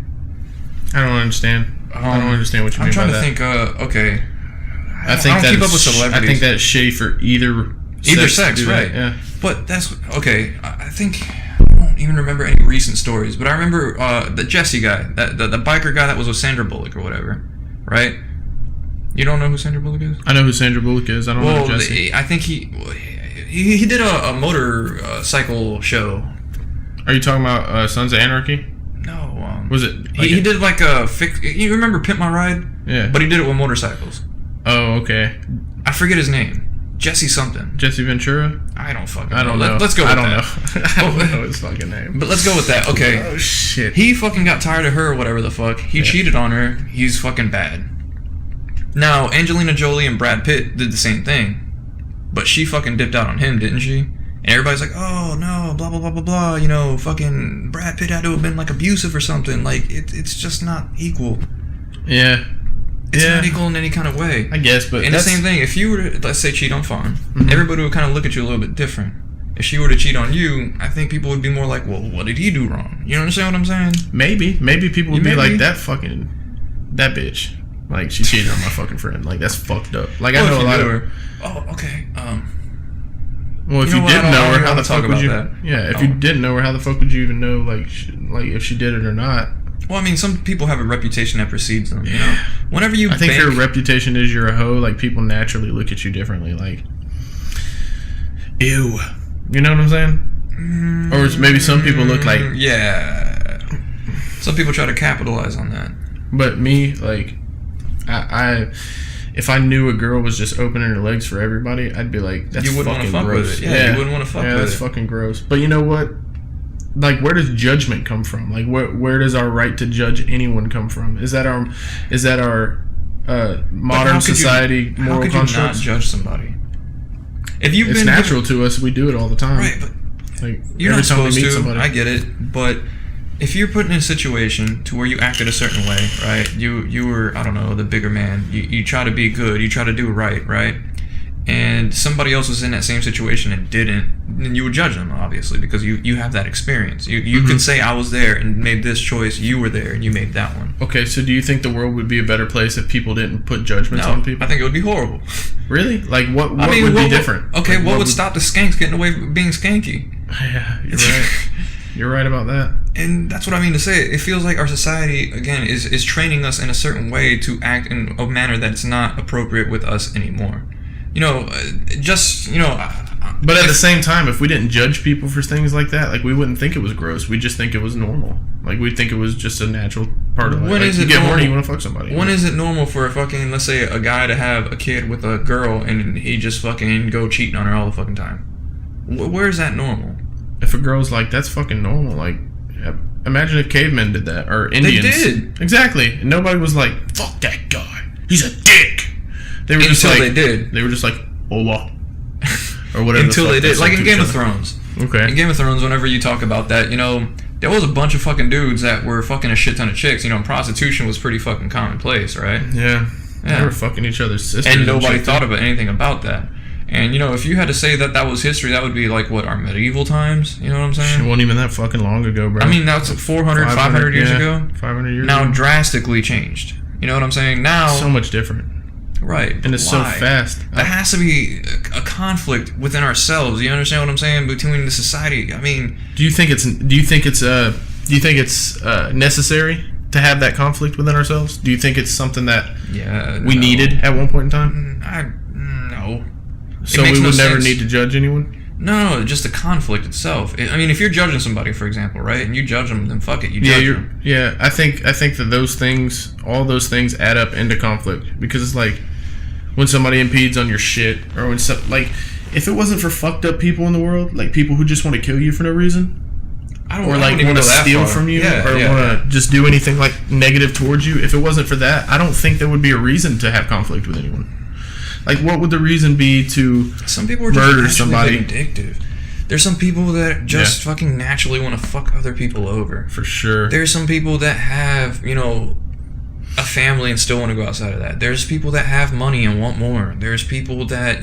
I don't understand. I don't understand what you mean by that. I'm trying to think. Okay, I think keep up with celebrities. I think that's shitty for either sex, right? Yeah. But that's okay. I think I don't even remember any recent stories, but I remember the Jesse guy, the biker guy that was with Sandra Bullock or whatever, right? You don't know who Sandra Bullock is? I know who Sandra Bullock is. I don't know Jesse. I think he did a motorcycle show. Are you talking about Sons of Anarchy? No. Was it? Like he did like a fix. You remember Pimp My Ride? Yeah. But he did it with motorcycles. Oh, okay. I forget his name. Jesse something. Jesse Ventura? I don't fucking know. I don't know. Let's go with that. I don't know his fucking name. But let's go with that. Okay. Oh, shit. He fucking got tired of her or whatever the fuck. He cheated on her. He's fucking bad. Now, Angelina Jolie and Brad Pitt did the same thing. But she fucking dipped out on him, didn't she? And everybody's like, oh, no, blah, blah, blah, blah, blah. You know, fucking Brad Pitt had to have been, like, abusive or something. Like, it's just not equal. Yeah. It's not equal in any kind of way. I guess, but and the same thing, if you were to, let's say, cheat on Fawn, everybody would kind of look at you a little bit different. If she were to cheat on you, I think people would be more like, well, what did he do wrong? You understand what I'm saying? Maybe people would be like, that bitch. Like, she cheated on my fucking friend. Like, that's fucked up. Like, I know a lot of her. Oh, okay. Well, if you didn't know her, how the fuck would you? Yeah, if you didn't know her, how the fuck would you even know, like if she did it or not? Well, I mean, some people have a reputation that precedes them. You know, whenever you, I think your reputation is you're a hoe. Like, people naturally look at you differently. Like, ew. You know what I'm saying? Or maybe some people look like. Yeah. Some people try to capitalize on that. But me, like, I if I knew a girl was just opening her legs for everybody, I'd be like, that's fucking gross. Yeah, you wouldn't want to fuck with it. Yeah, that's fucking gross. But you know what? Like, where does judgment come from? Like, where does our right to judge anyone come from? Is that our modern society moral construct? How could you not judge somebody? If you've it's been natural to us, we do it all the time. Right, but like you're every not time we supposed meet to. somebody. I get it, but if you're put in a situation to where you acted a certain way, right? You were, I don't know, the bigger man. You try to be good. You try to do right? And somebody else was in that same situation and didn't, then you would judge them, obviously, because you have that experience. You could say, I was there and made this choice. You were there and you made that one. Okay, so do you think the world would be a better place if people didn't put judgments on people? I think it would be horrible. Really? Like, what would be different? Okay, like, what would stop the skanks getting away from being skanky? Yeah, you're right. You're right about that. And that's what I mean to say. It feels like our society, again, is training us in a certain way to act in a manner that's not appropriate with us anymore. But at the same time, if we didn't judge people for things like that, like, we wouldn't think it was gross. We'd just think it was normal. Like, we'd think it was just a natural part of life. When like, is you it get normal? horny, you want to fuck somebody. When is it normal for a fucking, let's say, a guy to have a kid with a girl and he just fucking go cheating on her all the fucking time? Where is that normal? If a girl's like, that's fucking normal, like, imagine if cavemen did that, or Indians. They did. Exactly. And nobody was like, fuck that guy. He's a dick. They were they did. They were just like, hola. Or whatever. Until they did. Like in Game of Thrones. Okay. In Game of Thrones, whenever you talk about that, there was a bunch of fucking dudes that were fucking a shit ton of chicks. Prostitution was pretty fucking commonplace, right? Yeah. They were fucking each other's sisters. And nobody thought about anything about that. And, if you had to say that was history, that would be like, what, our medieval times? You know what I'm saying? It wasn't even that fucking long ago, bro. I mean, that's 400, 500 years ago. 500 years now ago. drastically changed. You know what I'm saying? Now. So much different. Right. And it's so fast. There has to be a conflict within ourselves. You understand what I'm saying? Between the society. I mean. Do you think it's necessary to have that conflict within ourselves? Do you think it's something that we needed at one point in time? No. So we would never need to judge anyone? No, just the conflict itself. If you're judging somebody, for example, right, and you judge them, then fuck it, you judge them. Yeah, I think that all those things add up into conflict, because it's like when somebody impedes on your shit, or when if it wasn't for fucked up people in the world, like people who just want to kill you for no reason, want to steal from you, want to just do anything like negative towards you. If it wasn't for that, I don't think there would be a reason to have conflict with anyone. Like, what would the reason be to some people are murder just somebody? Addictive. There's some people that just fucking naturally want to fuck other people over. For sure. There's some people that have, a family and still want to go outside of that. There's people that have money and want more. There's people that,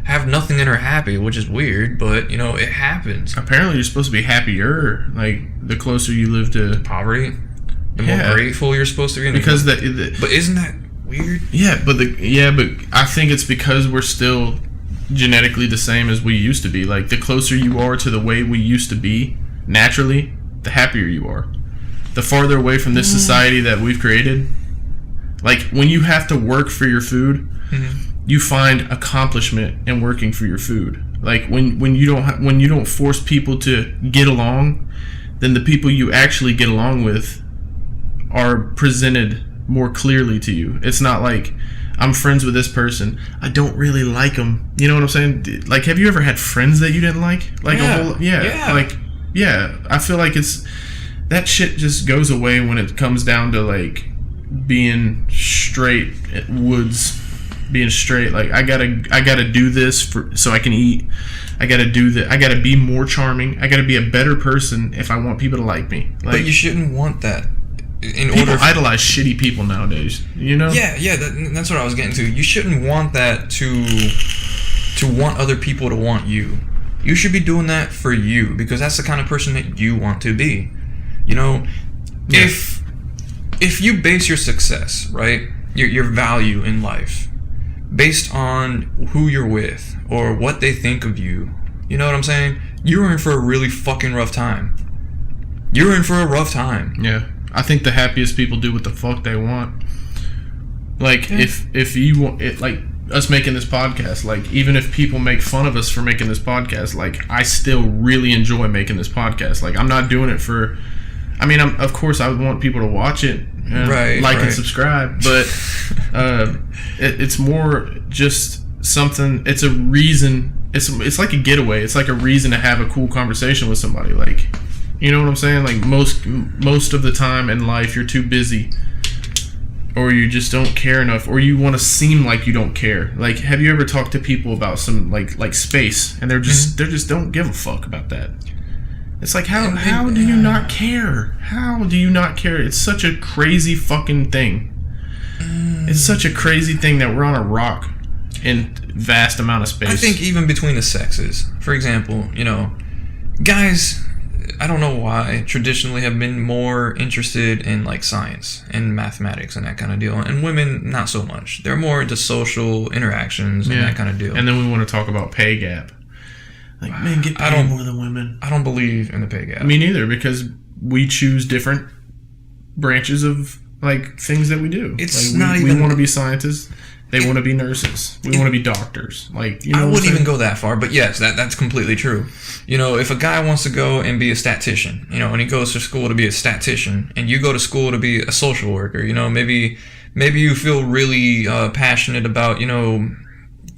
have nothing and are happy, which is weird, but, it happens. Apparently, you're supposed to be happier, like, the closer you live to poverty. The more grateful you're supposed to be. Because but isn't that weird? Yeah, but I think it's because we're still genetically the same as we used to be. Like, the closer you are to the way we used to be naturally, the happier you are. The farther away from this society that we've created, like, when you have to work for your food, you find accomplishment in working for your food. Like, when you don't force people to get along, then the people you actually get along with are presented more clearly to you. It's not like, I'm friends with this person, I don't really like them. You know what I'm saying? Like, have you ever had friends that you didn't like? Like, I feel like that shit just goes away when it comes down to, like, being straight being straight. Like, I gotta do this so I can eat. I gotta do that. I gotta be more charming. I gotta be a better person if I want people to like me. Like, but you shouldn't want that. People idolize shitty people nowadays, Yeah, that's what I was getting to. You shouldn't want that to want other people to want you. You should be doing that for you, because that's the kind of person that you want to be. If you base your success, right, your value in life, based on who you're with or what they think of you, you know what I'm saying? You're in for a really fucking rough time. You're in for a rough time. Yeah. I think the happiest people do what the fuck they want. Like, if you want it, like us making this podcast, like, even if people make fun of us for making this podcast, like, I still really enjoy making this podcast. Like, I'm not doing it for, of course I would want people to watch it and and subscribe, but it's more just something. It's a reason. It's like a getaway. It's like a reason to have a cool conversation with somebody. Like, you know what I'm saying? Like, most of the time in life, you're too busy or you just don't care enough, or you want to seem like you don't care. Like, have you ever talked to people about some like space, and they're just don't give a fuck about that? It's like, how do you not care? How do you not care? It's such a crazy fucking thing. It's such a crazy thing that we're on a rock in vast amount of space. I think even between the sexes, for example, you know, guys, I don't know why, traditionally have been more interested in like science and mathematics and that kind of deal, and women not so much. They're more into social interactions and that kind of deal. And then we want to talk about pay gap. Like, men get paid more than women. I don't believe in the pay gap. Me neither, because we choose different branches of like things that we do. It's like, not we even. We want to be scientists. They want to be nurses. We want to be doctors. Like, you know, I wouldn't even go that far, but yes, that's completely true. You know, if a guy wants to go and be a statistician, you know, and he goes to school to be a statistician, and you go to school to be a social worker, you know, maybe you feel really passionate about, you know,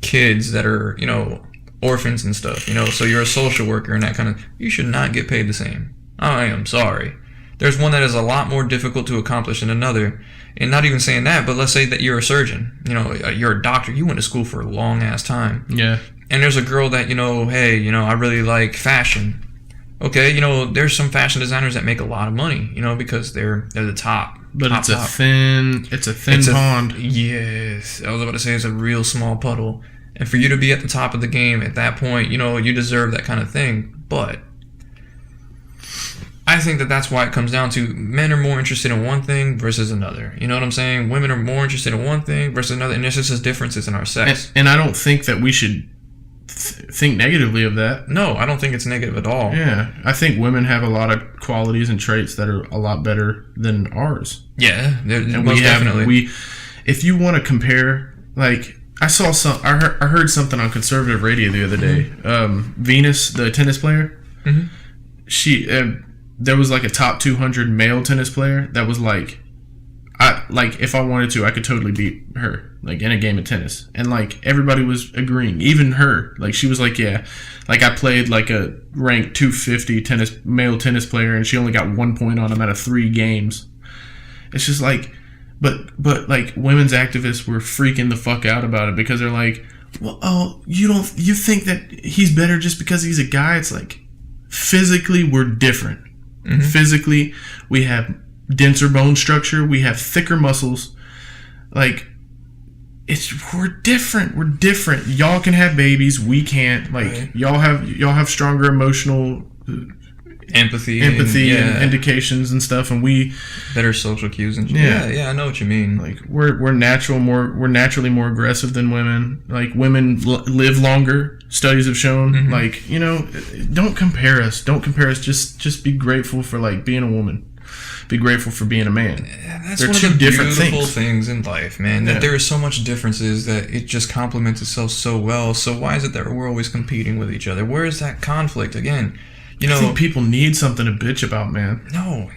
kids that are, you know, orphans and stuff, you know, so you're a social worker and that kind of, you should not get paid the same. I am sorry. There's one that is a lot more difficult to accomplish than another. And not even saying that, but let's say that you're a surgeon, you know, you're a doctor, you went to school for a long ass time. Yeah. And there's a girl that, you know, hey, you know, I really like fashion. Okay, you know, there's some fashion designers that make a lot of money, you know, because they're the top. But top, it's a thin pond. Yes. I was about to say it's a real small puddle. And for you to be at the top of the game at that point, you know, you deserve that kind of thing. But I think that that's why it comes down to men are more interested in one thing versus another. You know what I'm saying? Women are more interested in one thing versus another. And there's just differences in our sex. And I don't think that we should think negatively of that. No, I don't think it's negative at all. Yeah. I think women have a lot of qualities and traits that are a lot better than ours. Yeah, and most definitely. If you want to compare, like, I heard something on conservative radio the other day. Venus, the tennis player, she there was like a top 200 male tennis player that was like, if I wanted to, I could totally beat her, like, in a game of tennis. And like everybody was agreeing, even her. Like, she was like, yeah, like, I played like a ranked 250 male tennis player, and she only got 1 point on him out of 3 games. It's just like. But like, women's activists were freaking the fuck out about it because they're like, well, you think that he's better just because he's a guy? It's like, physically we're different. Physically we have denser bone structure, we have thicker muscles. Like, we're different. Y'all can have babies, we can't. Like, right. y'all have stronger emotional empathy and indications and stuff, and we better social cues and yeah, I know what you mean. Like, we're naturally more aggressive than women. Like, women live longer. Studies have shown. Like, you know, don't compare us. Just be grateful for, like, being a woman. Be grateful for being a man. That's They're one two of the different beautiful things in life, man. That there are so much differences that it just complements itself so well. So why is it that we're always competing with each other? Where is that conflict again? You know, I think people need something to bitch about, man. No,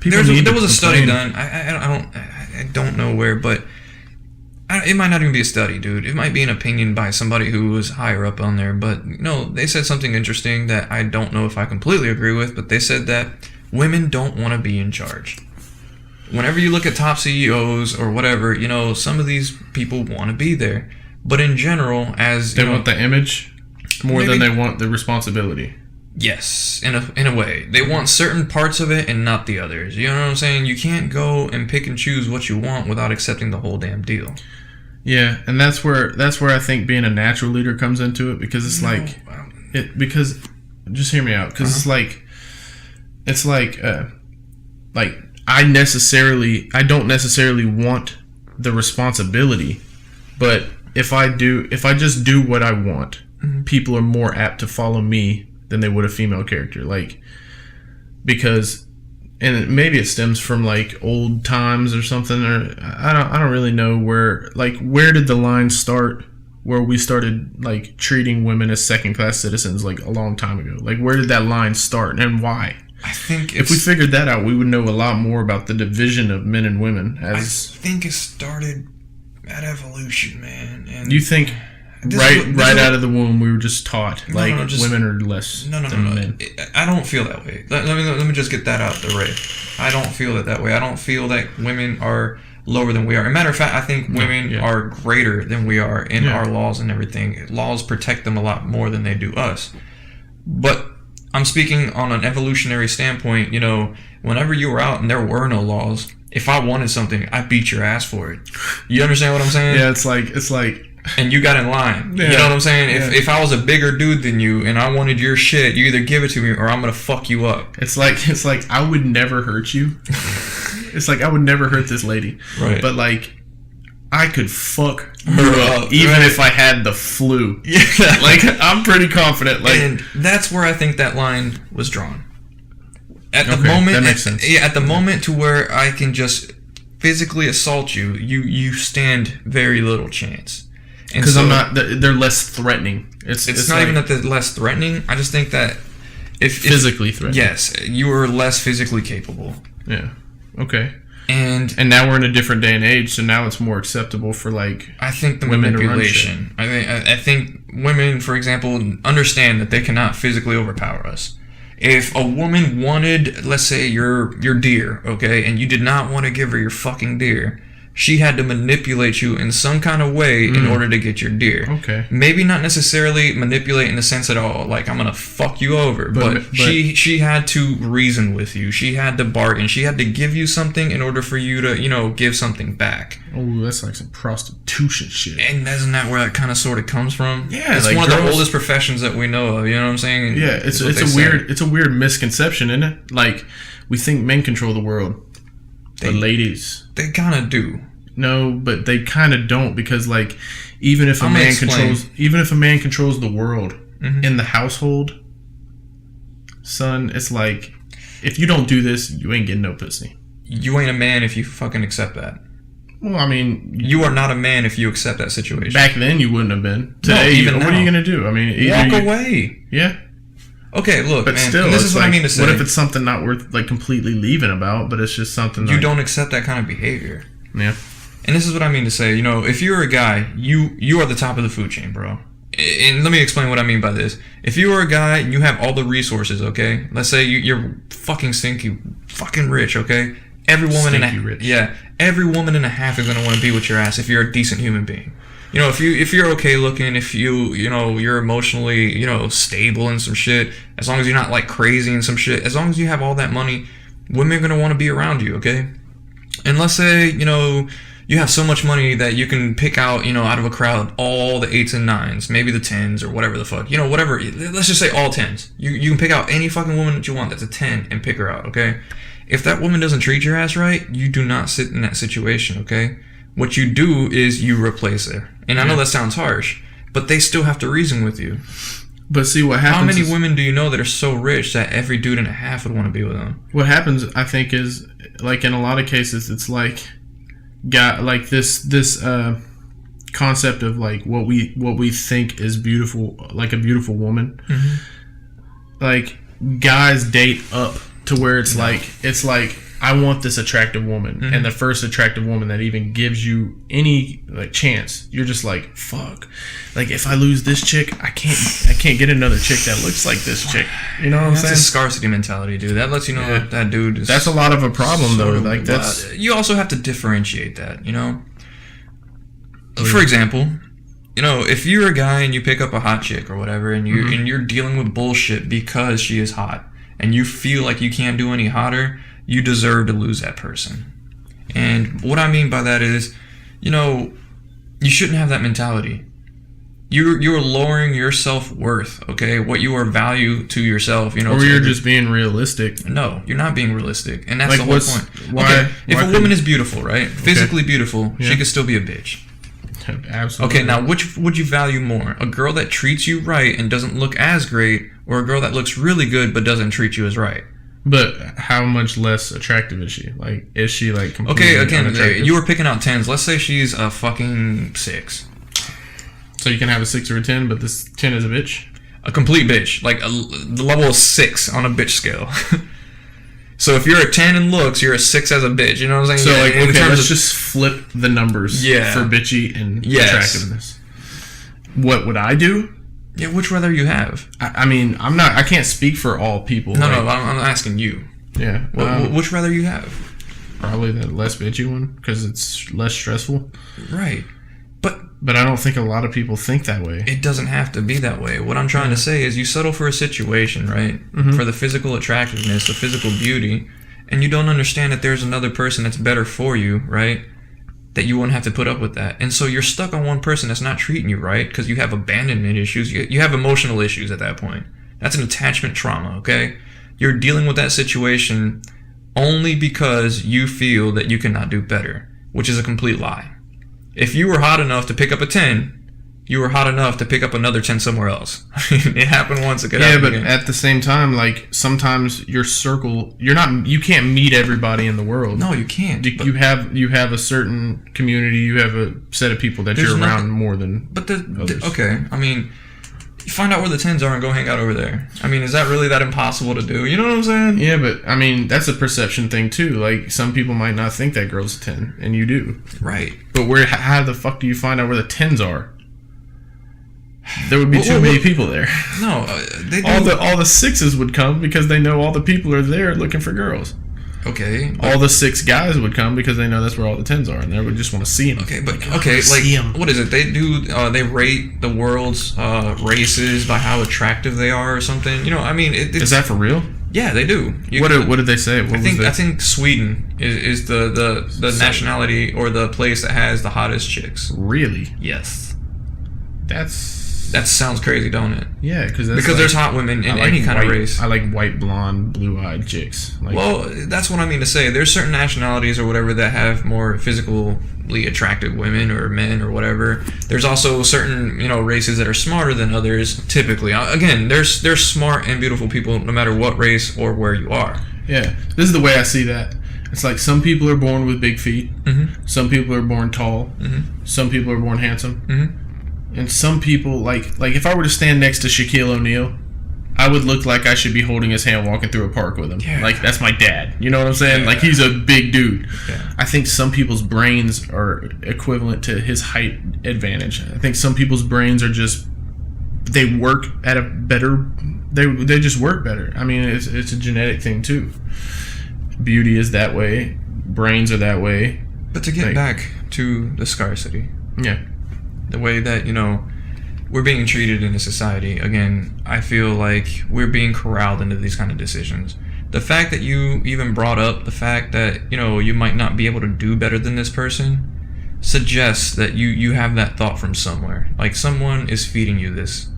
there was a study done. I don't know where, but it might not even be a study, dude. It might be an opinion by somebody who was higher up on there. But you know, they said something interesting that I don't know if I completely agree with. But they said that women don't want to be in charge. Whenever you look at top CEOs or whatever, you know, some of these people want to be there. But in general, they want the image more than they want the responsibility. Yes, in a way. They want certain parts of it and not the others. You know what I'm saying? You can't go and pick and choose what you want without accepting the whole damn deal. Yeah, and that's where I think being a natural leader comes into it, because it's because just hear me out, because it's like I don't necessarily want the responsibility, but if I just do what I want, people are more apt to follow me than they would a female character. Like, because, and maybe it stems from like old times or something, or I don't really know where did the line start where we started like treating women as second class citizens, like a long time ago. Like, where did that line start and why? I think if we figured that out, we would know a lot more about the division of men and women. I think it started at evolution, man. And you think right out of the womb we were just taught women are less than men? I don't feel that way. Let me just get that out the way. I don't feel it that way. I don't feel that women are lower than we are. As a matter of fact, I think women are greater than we are in our laws and everything. Laws protect them a lot more than they do us. But I'm speaking on an evolutionary standpoint. You know, whenever you were out and there were no laws, if I wanted something, I beat your ass for it. You understand what I'm saying? Yeah, it's like. And you got in line. Yeah. You know what I'm saying? Yeah. If I was a bigger dude than you and I wanted your shit, you either give it to me or I'm gonna fuck you up. It's like I would never hurt you. It's like I would never hurt this lady. Right. But like I could fuck her up even if I had the flu. Yeah. Like I'm pretty confident. Like, and that's where I think that line was drawn. At the okay, moment, that makes sense. Yeah, at the moment to where I can just physically assault you, you stand very little chance. Because I'm not. They're less threatening. It's not like, even that they're less threatening. I just think that if physically threatening. Yes, you are less physically capable. Yeah. Okay. And now we're in a different day and age, so now it's more acceptable for like. I think the women manipulation. I think women, for example, understand that they cannot physically overpower us. If a woman wanted, let's say, your deer, okay, and you did not want to give her your fucking deer, she had to manipulate you in some kind of way in order to get your deer. Okay. Maybe not necessarily manipulate in the sense that, oh, like, I'm going to fuck you over. But she had to reason with you. She had to bargain. She had to give you something in order for you to, you know, give something back. Oh, that's like some prostitution shit. And isn't that where that kind of sort of comes from? Yeah, it's like one of girls, the oldest professions that we know of. You know what I'm saying? Yeah, it's a weird misconception, isn't it? Like we think men control the world. The ladies. They kind of do. No, but they kind of don't, because like even if a man controls the world in the household, son, it's like if you don't do this, you ain't getting no pussy. You ain't a man if you fucking accept that. Well, I mean, you are not a man if you accept that situation. Back then, you wouldn't have been. Today, no, even what now. are you gonna do? I mean, walk away. Yeah. Okay, look, but man, still, this is what I mean to say. What if it's something not worth like completely leaving about, but it's just something you don't accept that kind of behavior? Yeah. And this is what I mean to say. You know, if you're a guy, you are the top of the food chain, bro. And let me explain what I mean by this. If you are a guy and you have all the resources, okay? Let's say you're fucking stinky, fucking rich, okay? Every woman every woman and a half is gonna want to be with your ass if you're a decent human being. You know, if you're okay looking, if you're emotionally, stable and some shit, as long as you're not like crazy and some shit, as long as you have all that money, women are gonna want to be around you, okay? And let's say, you have so much money that you can pick out, out of a crowd, all the 8s and 9s, maybe the 10s or whatever the fuck, whatever. Let's just say all 10s. You can pick out any fucking woman that you want that's a 10 and pick her out, okay? If that woman doesn't treat your ass right, you do not sit in that situation, okay? What you do is you replace her. And I know that sounds harsh, but they still have to reason with you. But see, what happens? How many women do you know that are so rich that every dude and a half would want to be with them? What happens, I think, is like in a lot of cases, it's like this concept of like what we think is beautiful, like a beautiful woman. Mm-hmm. Like guys date up to where it's like I want this attractive woman, and the first attractive woman that even gives you any like chance, you're just like, fuck. Like if I lose this chick, I can't get another chick that looks like this chick. You know what I'm saying? That's a scarcity mentality, dude. That lets you know that dude is. That's a lot of a problem, though. Like that's. You also have to differentiate that. For example, if you're a guy and you pick up a hot chick or whatever, and you're dealing with bullshit because she is hot, and you feel like you can't do any hotter, you deserve to lose that person. And what I mean by that is, you shouldn't have that mentality. You're lowering your self-worth, okay? What you are value to yourself, Or you're just being realistic. No, you're not being realistic. And that's like the whole point. Why? If a woman is beautiful, right? Physically beautiful, she could still be a bitch. Absolutely. Okay, now which would you value more? A girl that treats you right and doesn't look as great, or a girl that looks really good but doesn't treat you as right? But how much less attractive is she? Like, is she like completely unattractive? You were picking out 10s. Let's say she's a fucking 6. So you can have a 6 or a 10, but this 10 is a bitch? A complete bitch. Like the level of 6 on a bitch scale. So if you're a 10 in looks, you're a 6 as a bitch. You know what I'm saying? So let's just flip the numbers for bitchy and attractiveness. What would I do? Yeah, which rather you have? I mean, I can't speak for all people. No, I'm asking you. Yeah. Which rather you have? probably the less bitchy one because it's less stressful. Right. But I don't think a lot of people think that way. It doesn't have to be that way. What I'm trying to say is you settle for a situation, right? For the physical attractiveness, the physical beauty, and you don't understand that there's another person that's better for you, right? That you won't have to put up with that. And so you're stuck on one person that's not treating you right because you have abandonment issues. You have emotional issues at that point. That's an attachment trauma, okay? You're dealing with that situation only because you feel that you cannot do better, which is a complete lie. If you were hot enough to pick up a 10, you were hot enough to pick up another 10 somewhere else. It happened once. Yeah, but at the same time, like, sometimes your circle, you can't meet everybody in the world. No, you can't. You have a certain community, you have a set of people that you're around more than others. Okay, I mean, you find out where the 10s are and go hang out over there. I mean, is that really that impossible to do? You know what I'm saying? Yeah, but, I mean, that's a perception thing, too. Like, some people might not think that girl's a 10, and you do. Right. But how the fuck do you find out where the 10s are? There would be too many people there. No, they do. All the 6s would come because they know all the people are there looking for girls. Okay. All the 6 guys would come because they know that's where all the 10s are, and they would just want to see them. Okay, but what is it? They do. They rate the world's races by how attractive they are, or something. You know, I mean, is that for real? Yeah, they do. What did they say? I think Sweden is the nationality or the place that has the hottest chicks. Really? Yes. That sounds crazy, don't it? Yeah, because there's hot women in any kind of race. I like white, blonde, blue-eyed chicks. Well, that's what I mean to say. There's certain nationalities or whatever that have more physically attractive women or men or whatever. There's also certain races that are smarter than others. Typically, again, there's smart and beautiful people no matter what race or where you are. Yeah, this is the way I see that. It's like some people are born with big feet. Mm-hmm. Some people are born tall. Mm-hmm. Some people are born handsome. Mm-hmm. And some people, like if I were to stand next to Shaquille O'Neal, I would look like I should be holding his hand walking through a park with him. Yeah. Like, that's my dad. You know what I'm saying? Yeah. Like, he's a big dude. Yeah. I think some people's brains are equivalent to his height advantage. I think some people's brains are just, they work at a better, they just work better. I mean, it's a genetic thing, too. Beauty is that way. Brains are that way. But to get back to the scarcity. Yeah. The way that, we're being treated in a society, again, I feel like we're being corralled into these kind of decisions. The fact that you even brought up the fact that, you might not be able to do better than this person suggests that you have that thought from somewhere. Like, someone is feeding you this.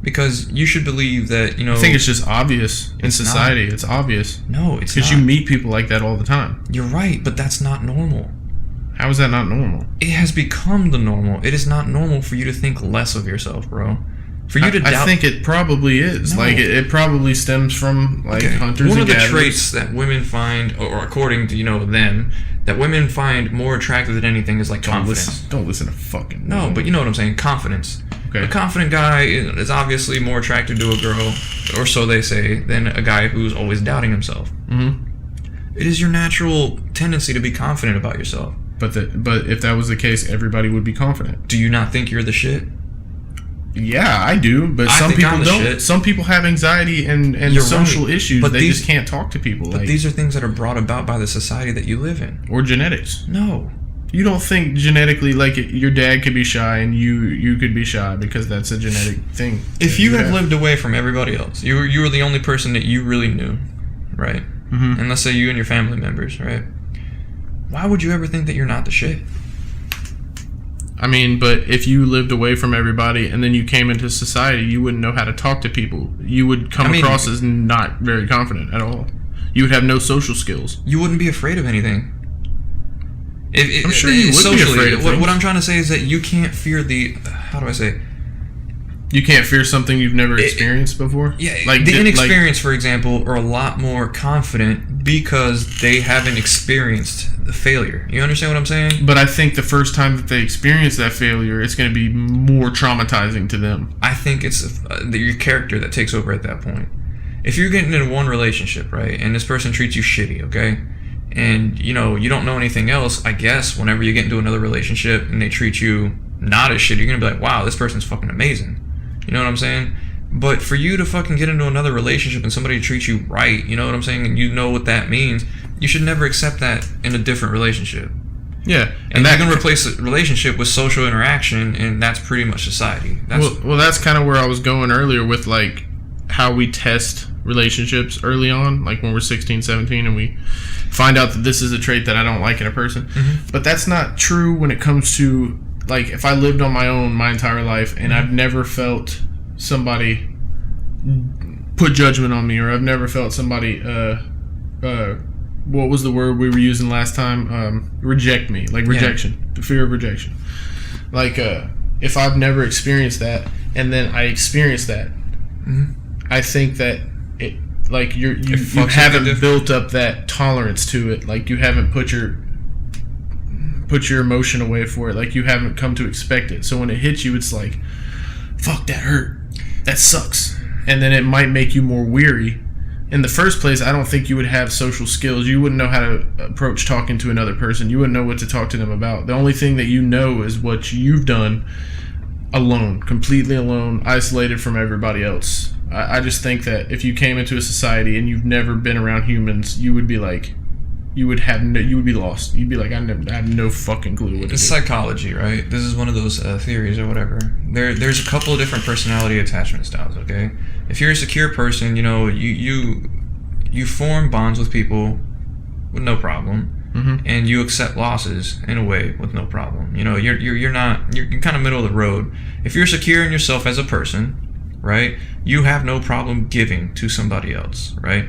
Because you should believe that, I think it's just obvious in society. It's obvious. No, it's not. Because you meet people like that all the time. You're right, but that's not normal. How is that not normal? It has become the normal. It is not normal for you to think less of yourself, bro. For you to doubt. I think it probably is. No. Like, it probably stems from, hunters and gatherers. One of the traits that women find, or according to, them, that women find more attractive than anything is, confidence. Don't listen to fucking... No, but you know what I'm saying. Confidence. Okay. A confident guy is obviously more attracted to a girl, or so they say, than a guy who's always doubting himself. Mm-hmm. It is your natural tendency to be confident about yourself. But if that was the case, everybody would be confident. Do you not think you're the shit? Yeah, I do, but some people don't. Shit. Some people have anxiety and social issues. But they just can't talk to people. But these are things that are brought about by the society that you live in. Or genetics. No. You don't think genetically, your dad could be shy and you could be shy because that's a genetic thing. If you have lived away from everybody else, you were the only person that you really knew, right? Mm-hmm. And let's say you and your family members, right? Why would you ever think that you're not the shit? I mean, but if you lived away from everybody and then you came into society, you wouldn't know how to talk to people. You would come across as not very confident at all. You would have no social skills. You wouldn't be afraid of anything. I'm sure you would be afraid of things. What I'm trying to say is that you can't fear how do I say? You can't fear something you've never experienced before? Yeah, the inexperienced, for example, are a lot more confident because they haven't experienced the failure. You understand what I'm saying? But I think the first time that they experience that failure, it's going to be more traumatizing to them. I think it's your character that takes over at that point. If you're getting into one relationship, right, and this person treats you shitty, okay? And, you don't know anything else, I guess, whenever you get into another relationship and they treat you not as shitty, you're going to be like, wow, this person's fucking amazing. You know what I'm saying? But for you to fucking get into another relationship and somebody treats you right, you know what I'm saying, and you know what that means, you should never accept that in a different relationship. Yeah, and that can replace a relationship with social interaction, and that's pretty much society. Well, that's kind of where I was going earlier with like how we test relationships early on, like when we're 16, 17, and we find out that this is a trait that I don't like in a person. Mm-hmm. But that's not true when it comes to, like, if I lived on my own my entire life and I've never felt somebody put judgment on me, or I've never felt somebody what was the word we were using last time? Reject me. Like rejection. The fear of rejection. Like, if I've never experienced that and then I experience that, I think that it, like, you haven't built up that tolerance to it. Like, you haven't put your emotion away for it. Like, you haven't come to expect it. So when it hits you, it's like, fuck, that hurt. That sucks. And then it might make you more weary. In the first place, I don't think you would have social skills. You wouldn't know how to approach talking to another person. You wouldn't know what to talk to them about. The only thing that you know is what you've done alone, completely alone, isolated from everybody else. I just think that if you came into a society and you've never been around humans, you would be like, you would be lost. You'd be like, I have no fucking clue what to do. It's psychology, right? This is one of those theories or whatever. There's a couple of different personality attachment styles, okay? If you're a secure person, you know, you form bonds with people with no problem, and you accept losses in a way with no problem. You know, you're kind of middle of the road. If you're secure in yourself as a person, right, you have no problem giving to somebody else, right?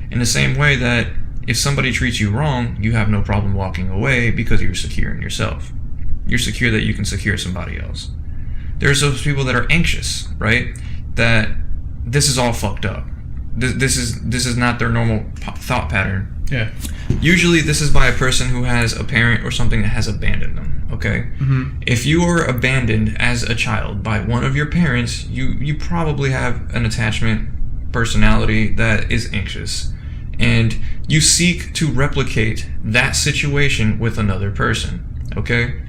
In the same way that if somebody treats you wrong, you have no problem walking away because you're secure in yourself. You're secure that you can secure somebody else. There's those people that are anxious, right? That this is all fucked up. This is not their normal thought pattern. Yeah. Usually this is by a person who has a parent or something that has abandoned them, okay? If you were abandoned as a child by one of your parents, you probably have an attachment personality that is anxious. And you seek to replicate that situation with another person, okay?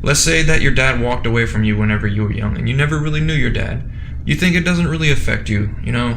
Let's say that your dad walked away from you whenever you were young and you never really knew your dad. You think it doesn't really affect you, you know,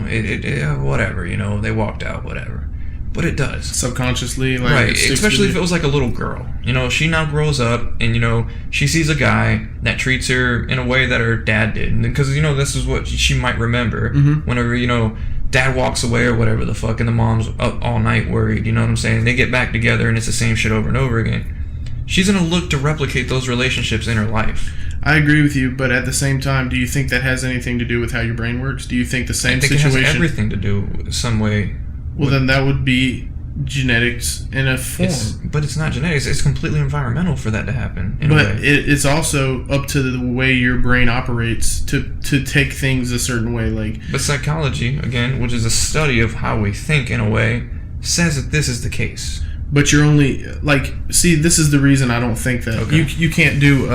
whatever, you know, they walked out, whatever. But it does. Subconsciously, like, right, especially if it was like a little girl. You know, she now grows up and, you know, she sees a guy that treats her in a way that her dad did. Because, you know, this is what she might remember whenever, you know, dad walks away or whatever the fuck, and the mom's up all night worried, you know what I'm saying? They get back together and it's the same shit over and over again. She's going to look to replicate those relationships in her life. I agree with you, but at the same time, do you think that has anything to do with how your brain works? Do you think the same situation... it has everything to do with some way. Well, then that would be genetics in a form. But it's not genetics. It's completely environmental for that to happen. But it's also up to the way your brain operates to take things a certain way. Like, but psychology, again, which is a study of how we think in a way, says that this is the case. But you're only, like, see, this is the reason I don't think that. Okay. You can't do,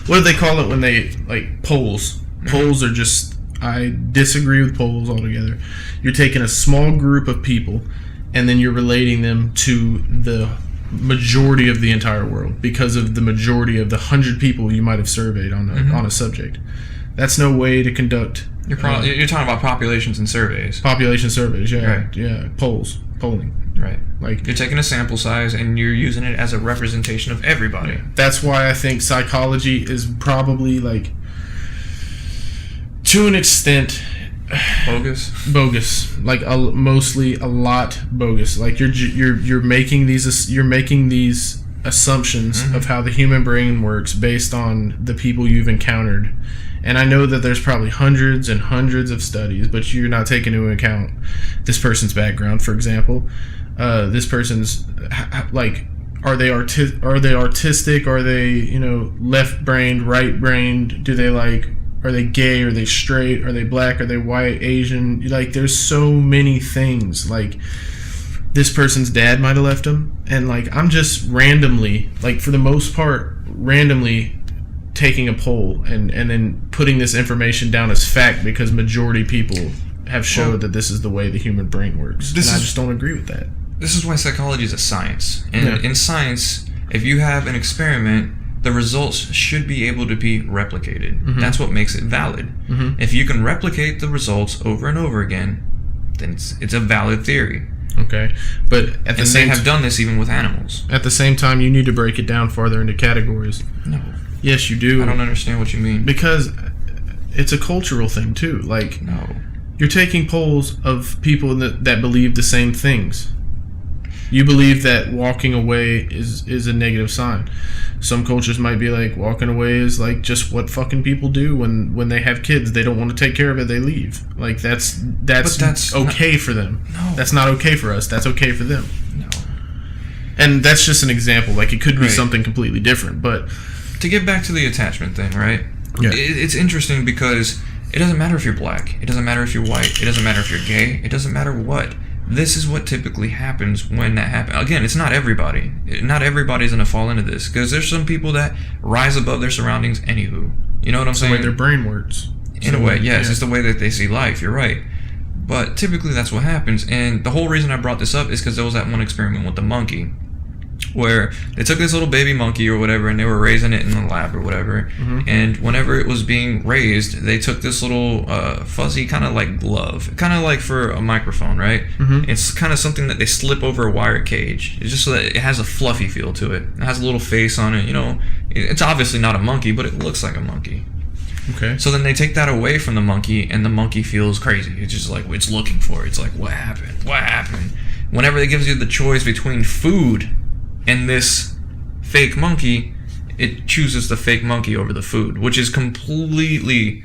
what do they call it when they, like, polls? Polls are just, I disagree with polls altogether. You're taking a small group of people and then you're relating them to the majority of the entire world because of the majority of the 100 people you might have surveyed on a subject. That's no way to conduct. You're talking about populations and surveys. Population surveys, yeah, right. Yeah, polling. Right. Like, you're taking a sample size and you're using it as a representation of everybody. That's why I think psychology is probably, like, to an extent, bogus. Like, mostly a lot bogus. Like, you're making these assumptions of how the human brain works based on the people you've encountered. And I know that there's probably hundreds and hundreds of studies, but you're not taking into account this person's background, for example. This person's, like, are they artistic? Are they, you know, left-brained, right-brained? Do they, like, are they gay? Are they straight? Are they black? Are they white, Asian? Like, there's so many things. Like, this person's dad might have left him. And, like, I'm just randomly, like, for the most part, randomly taking a poll and then putting this information down as fact because majority people have showed that this is the way the human brain works. And I just don't agree with that. This is why psychology is a science. And in science, if you have an experiment the results should be able to be replicated. Mm-hmm. That's what makes it valid. Mm-hmm. If you can replicate the results over and over again, then it's a valid theory. Okay, but at the And same they have done this even with animals. at the same time, you need to break it down farther into categories. No, Yes, you do. I don't understand what you mean. Because it's a cultural thing too. Like, No. you're taking polls of people that believe the same things. You believe that walking away is a negative sign. Some cultures might be like, walking away is like just what fucking people do when they have kids. They don't want to take care of it, they leave. Like, that's okay for them. No. That's not okay for us. That's okay for them. No. And that's just an example. Like, it could be Right. something completely different. But To get back to the attachment thing, right? Yeah. It's interesting because it doesn't matter if you're black. It doesn't matter if you're white. It doesn't matter if you're gay. It doesn't matter what. This is what typically happens when that happens. Again, it's not everybody. Not everybody's going to fall into this because there's some people that rise above their surroundings anywho. You know what I'm it's the saying? way their brain works. In a way, yes. Yeah. It's the way that they see life. You're right. But typically that's what happens. And the whole reason I brought this up is because there was that one experiment with the monkey where they took this little baby monkey or whatever and they were raising it in the lab or whatever. Mm-hmm. And whenever it was being raised, they took this little fuzzy kind of like glove, kind of like for a microphone, right? Mm-hmm. It's kind of something that they slip over a wire cage. It's just so that it has a fluffy feel to it. It has a little face on it. You know, it's obviously not a monkey, but it looks like a monkey. Okay. So then they take that away from the monkey, and the monkey feels crazy. It's just like, it's looking for it. It's like, what happened? What happened? Whenever it gives you the choice between food and this fake monkey, it chooses the fake monkey over the food, which is completely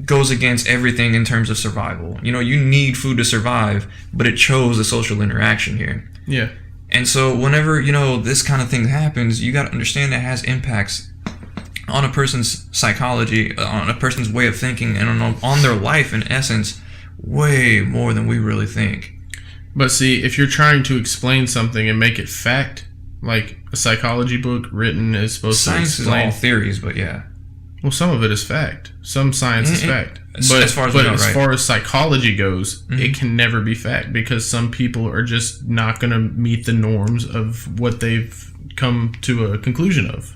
goes against everything in terms of survival. You know, you need food to survive, but it chose the social interaction here. Yeah. And so whenever, you know, this kind of thing happens, you got to understand that it has impacts on a person's psychology, on a person's way of thinking, and on their life, in essence, way more than we really think. But see, if you're trying to explain something and make it fact, like a psychology book written is supposed Science to is explain. all theories, but yeah. Well, some of it is fact. Some science is fact. As But far as we know, as right. far as psychology goes, Mhm. it can never be fact because some people are just not going to meet the norms of what they've come to a conclusion of.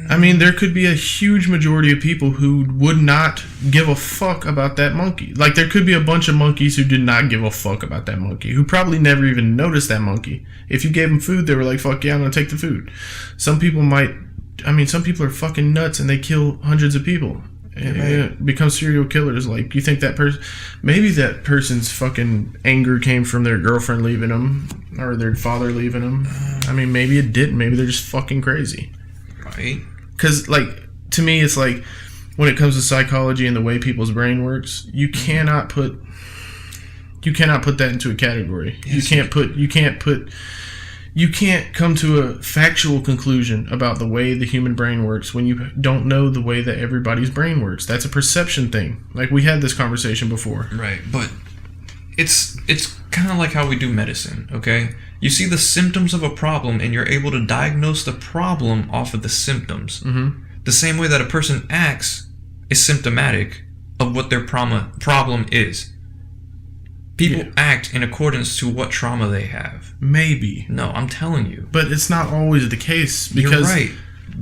I mean, there could be a huge majority of people who would not give a fuck about that monkey. Like, there could be a bunch of monkeys who did not give a fuck about that monkey, who probably never even noticed that monkey. If you gave them food, they were like, fuck yeah, I'm going to take the food. Some people are fucking nuts and they kill hundreds of people. And become serial killers. Like, you think that person, maybe that person's fucking anger came from their girlfriend leaving them or their father leaving them. I mean, maybe it didn't. Maybe they're just fucking crazy. Right. Because, like, to me, it's like, when it comes to psychology and the way people's brain works, you cannot put that into a category. Yes. You can't come to a factual conclusion about the way the human brain works when you don't know the way that everybody's brain works. That's a perception thing. Like, we had this conversation before. Right, but it's kind of like how we do medicine, okay? You see the symptoms of a problem and you're able to diagnose the problem off of the symptoms. Mm-hmm. The same way that a person acts is symptomatic of what their problem is. People act in accordance to what trauma they have. Maybe. No, I'm telling you. But it's not always the case. Because, You're right.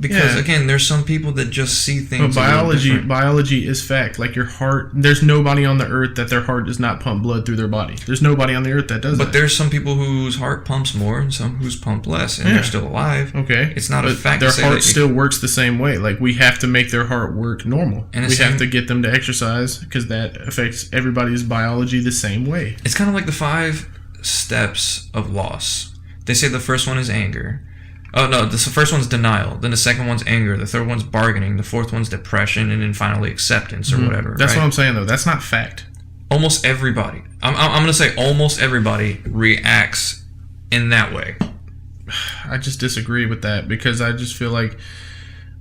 Because, again, there's some people that just see things but a little different. biology is fact. Like, your heart, there's nobody on the earth that their heart does not pump blood through their body. There's nobody on the earth that does that. But there's some people whose heart pumps more and some whose pump less, and they're still alive. Okay. It's not a but fact their to say heart that still works the same way. Like, we have to make their heart work normal. And we have to get them to exercise because that affects everybody's biology the same way. It's kind of like the 5 steps of loss. They say the first one is anger. Oh, no, the first one's denial. Then the second one's anger. The third one's bargaining. The fourth one's depression. And then finally acceptance or whatever. That's right? what I'm saying, though. That's not fact. Almost everybody. I'm going to say almost everybody reacts in that way. I just disagree with that because I just feel like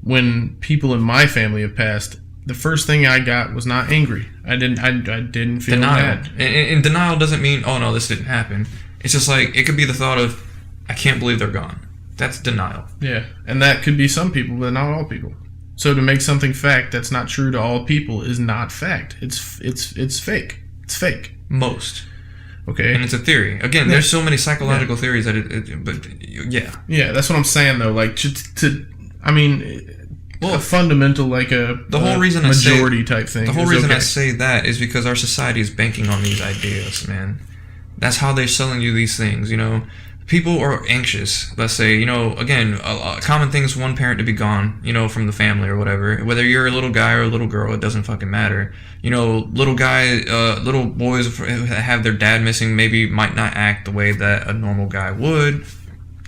when people in my family have passed, the first thing I got was not angry. I didn't feel Denial. mad. And denial doesn't mean, oh, no, this didn't happen. It's just like, it could be the thought of, I can't believe they're gone. That's denial. Yeah, and that could be some people, but not all people. So to make something fact that's not true to all people is not fact. It's fake. It's fake. Most. Okay. And it's a theory. Again, there's so many psychological theories that but yeah. Yeah, that's what I'm saying though. Like a fundamental like the whole reason majority type thing. The whole reason I say that is because our society is banking on these ideas, man. That's how they're selling you these things, you know. People are anxious. Let's say, you know, again, a common thing is one parent to be gone, you know, from the family or whatever. Whether you're a little guy or a little girl, it doesn't fucking matter. You know, little boys who have their dad missing maybe might not act the way that a normal guy would.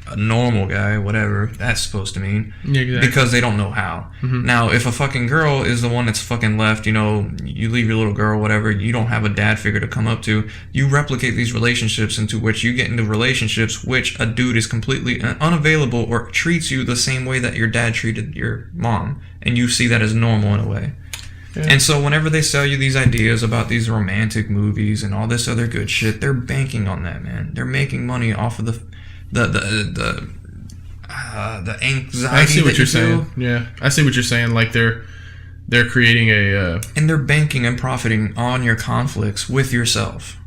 A normal guy, whatever that's supposed to mean. Yeah, exactly. Because they don't know how. Mm-hmm. Now, if a fucking girl is the one that's fucking left, you know, you leave your little girl, whatever, you don't have a dad figure to come up to, you replicate these relationships into which you get into relationships which a dude is completely unavailable or treats you the same way that your dad treated your mom, and you see that as normal in a way. Yeah. And so whenever they sell you these ideas about these romantic movies and all this other good shit, they're banking on that, man. They're making money off of the anxiety. I see what you're saying. Yeah, I see what you're saying. Like they're creating and they're banking and profiting on your conflicts with yourself.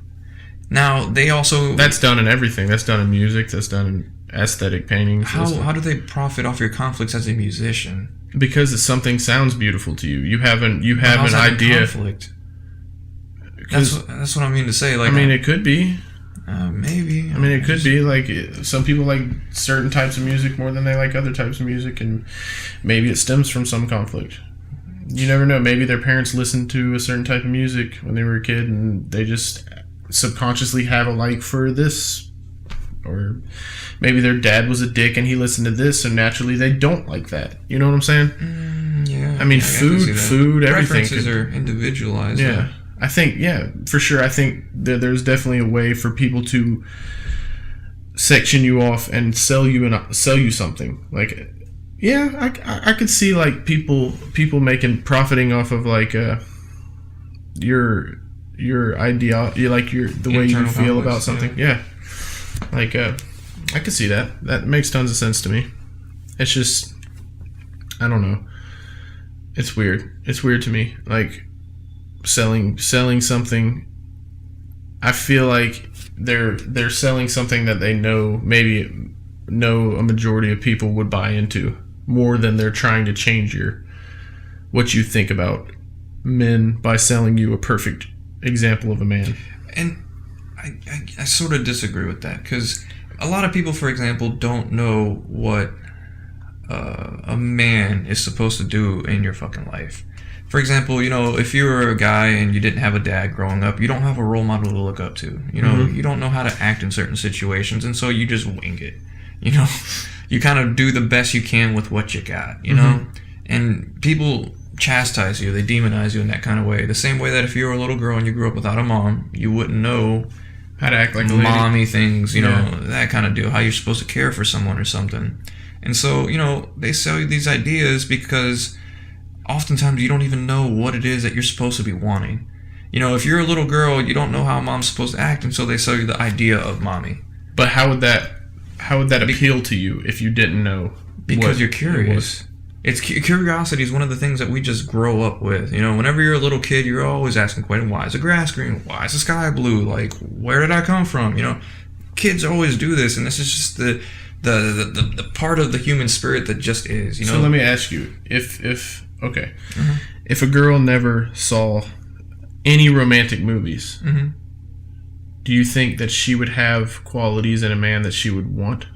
Now they also that's done in everything. That's done in music. That's done in aesthetic paintings. How do they profit off your conflicts as a musician? Because something sounds beautiful to you. You have an idea. Conflict? That's what I mean to say. Like, I mean, it could be. Maybe. I mean, it could be like some people like certain types of music more than they like other types of music, and maybe it stems from some conflict. You never know. Maybe their parents listened to a certain type of music when they were a kid, and they just subconsciously have a like for this. Or maybe their dad was a dick and he listened to this, so naturally they don't like that. You know what I'm saying? Yeah. I mean, food, everything. Preferences are individualized. Yeah. Though. I think, yeah, for sure. I think there's definitely a way for people to section you off and sell you something. Like, yeah, I could see like people profiting off of like your idea, like the way you feel about something. Yeah, like I could see that. That makes tons of sense to me. It's just, I don't know. It's weird. It's weird to me. Like. Selling something. I feel like they're selling something that they know a majority of people would buy into more than they're trying to change what you think about men by selling you a perfect example of a man. And I sort of disagree with that, because a lot of people, for example, don't know what a man is supposed to do in your fucking life. For example, you know, if you were a guy and you didn't have a dad growing up, you don't have a role model to look up to. You know, mm-hmm. You don't know how to act in certain situations, and so you just wing it. You know, you kind of do the best you can with what you got, you know? And people chastise you, they demonize you in that kind of way. The same way that if you were a little girl and you grew up without a mom, you wouldn't know how to act like a lady. Mommy things, you know, that kind of deal, how you're supposed to care for someone or something. And so, you know, they sell you these ideas because oftentimes you don't even know what it is that you're supposed to be wanting. You know, if you're a little girl, you don't know how mom's supposed to act, and so they sell you the idea of mommy. But how would that appeal to you if you didn't know? Because you're curious. Curiosity is one of the things that we just grow up with. You know, whenever you're a little kid, you're always asking questions. Why is the grass green? Why is the sky blue? Like, where did I come from? You know, kids always do this, and this is just the part of the human spirit that just is. You know. So let me ask you, if a girl never saw any romantic movies, do you think that she would have qualities in a man that she would want?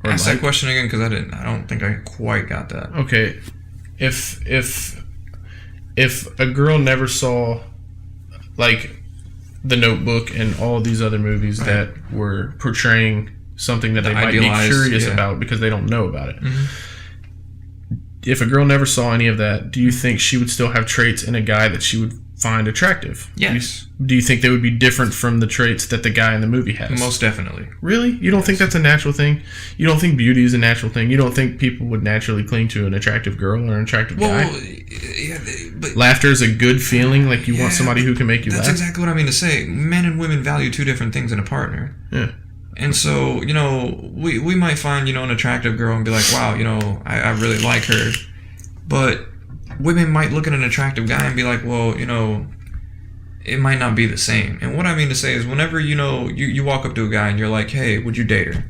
Ask that question again, because I don't think I quite got that. Okay, if a girl never saw like The Notebook and all these other movies that were portraying something that they might be curious about because they don't know about it. If a girl never saw any of that, do you think she would still have traits in a guy that she would find attractive? Yes. Do you think they would be different from the traits that the guy in the movie has? Most definitely. Really? You don't think that's a natural thing? You don't think beauty is a natural thing? You don't think people would naturally cling to an attractive girl or an attractive guy? Yeah, but laughter is a good feeling, like you want somebody who can make you laugh? That's exactly what I mean to say. Men and women value two different things in a partner. Yeah. And so, you know, we might find, you know, an attractive girl and be like, wow, you know, I really like her. But women might look at an attractive guy and be like, well, you know, it might not be the same. And what I mean to say is whenever, you walk up to a guy and you're like, hey, would you date her?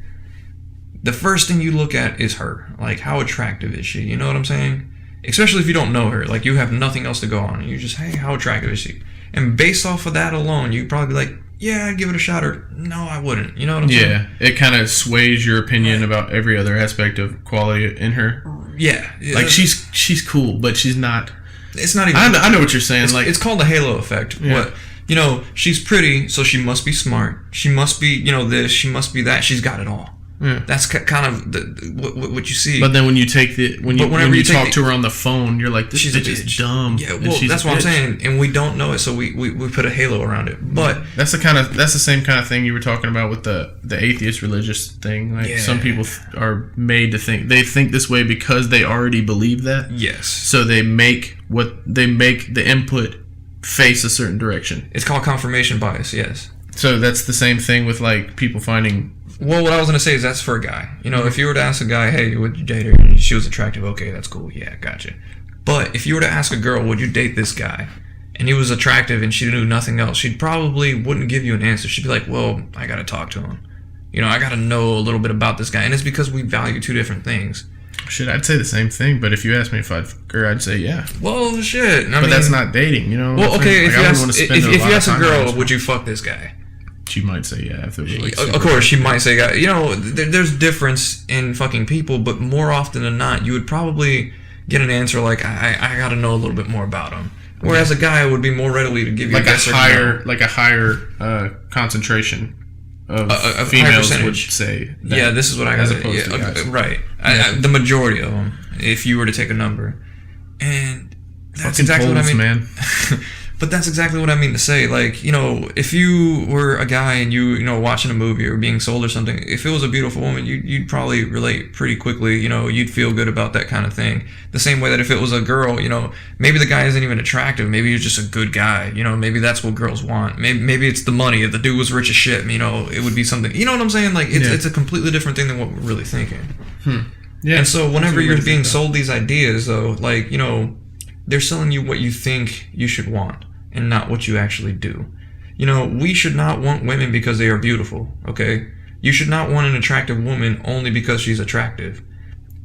The first thing you look at is her. Like, how attractive is she? You know what I'm saying? Especially if you don't know her. Like, you have nothing else to go on. You just, hey, how attractive is she? And based off of that alone, you'd probably be like, yeah, I'd give it a shot, or no, I wouldn't. You know what I'm saying? Yeah, it kind of sways your opinion about every other aspect of quality in her. Yeah. Like, she's cool, but she's not... It's not even... I know what you're saying. It's called the halo effect. Yeah. What, she's pretty, so she must be smart. She must be, this, she must be that. She's got it all. Yeah. That's kind of what you see. But then when you talk to her on the phone, you're like, this bitch is dumb. Yeah, well, that's what I'm saying, and we don't know it, so we put a halo around it. But that's the same kind of thing you were talking about with the atheist religious thing. Like, some people are made to think this way because they already believe that. Yes. So they make the input face a certain direction. It's called confirmation bias. Yes. So that's the same thing with like people finding. Well, what I was going to say is that's for a guy. If you were to ask a guy, hey, would you date her? And she was attractive. Okay, that's cool. Yeah, gotcha. But if you were to ask a girl, would you date this guy? And he was attractive and she knew nothing else, she probably wouldn't give you an answer. She'd be like, well, I got to talk to him. I got to know a little bit about this guy. And it's because we value two different things. Shit, I'd say the same thing. But if you asked me if I'd fuck her, I'd say yeah. Well, shit. But that's not dating, Well, okay, if you ask a girl, would you fuck this guy? She might say yeah. If it was like of course, she might say yeah. There's difference in fucking people, but more often than not, you would probably get an answer like, I got to know a little bit more about him. Whereas a guy would be more readily to give you like a higher concentration of females would say that, yeah, this is what I got. As opposed to guys. Right. Yeah. The majority of them, if you were to take a number, and that's fucking exactly polls, what I mean, man. But that's exactly what I mean to say. Like, if you were a guy and you watching a movie or being sold or something, if it was a beautiful woman, you'd probably relate pretty quickly. You'd feel good about that kind of thing. The same way that if it was a girl, maybe the guy isn't even attractive. Maybe he's just a good guy. Maybe that's what girls want. Maybe it's the money. If the dude was rich as shit, it would be something. You know what I'm saying? Like, it's a completely different thing than what we're really thinking. Yeah. And so whenever you're being sold these ideas, though, like, they're selling you what you think you should want and not what you actually do. We should not want women because they are beautiful, okay? You should not want an attractive woman only because she's attractive.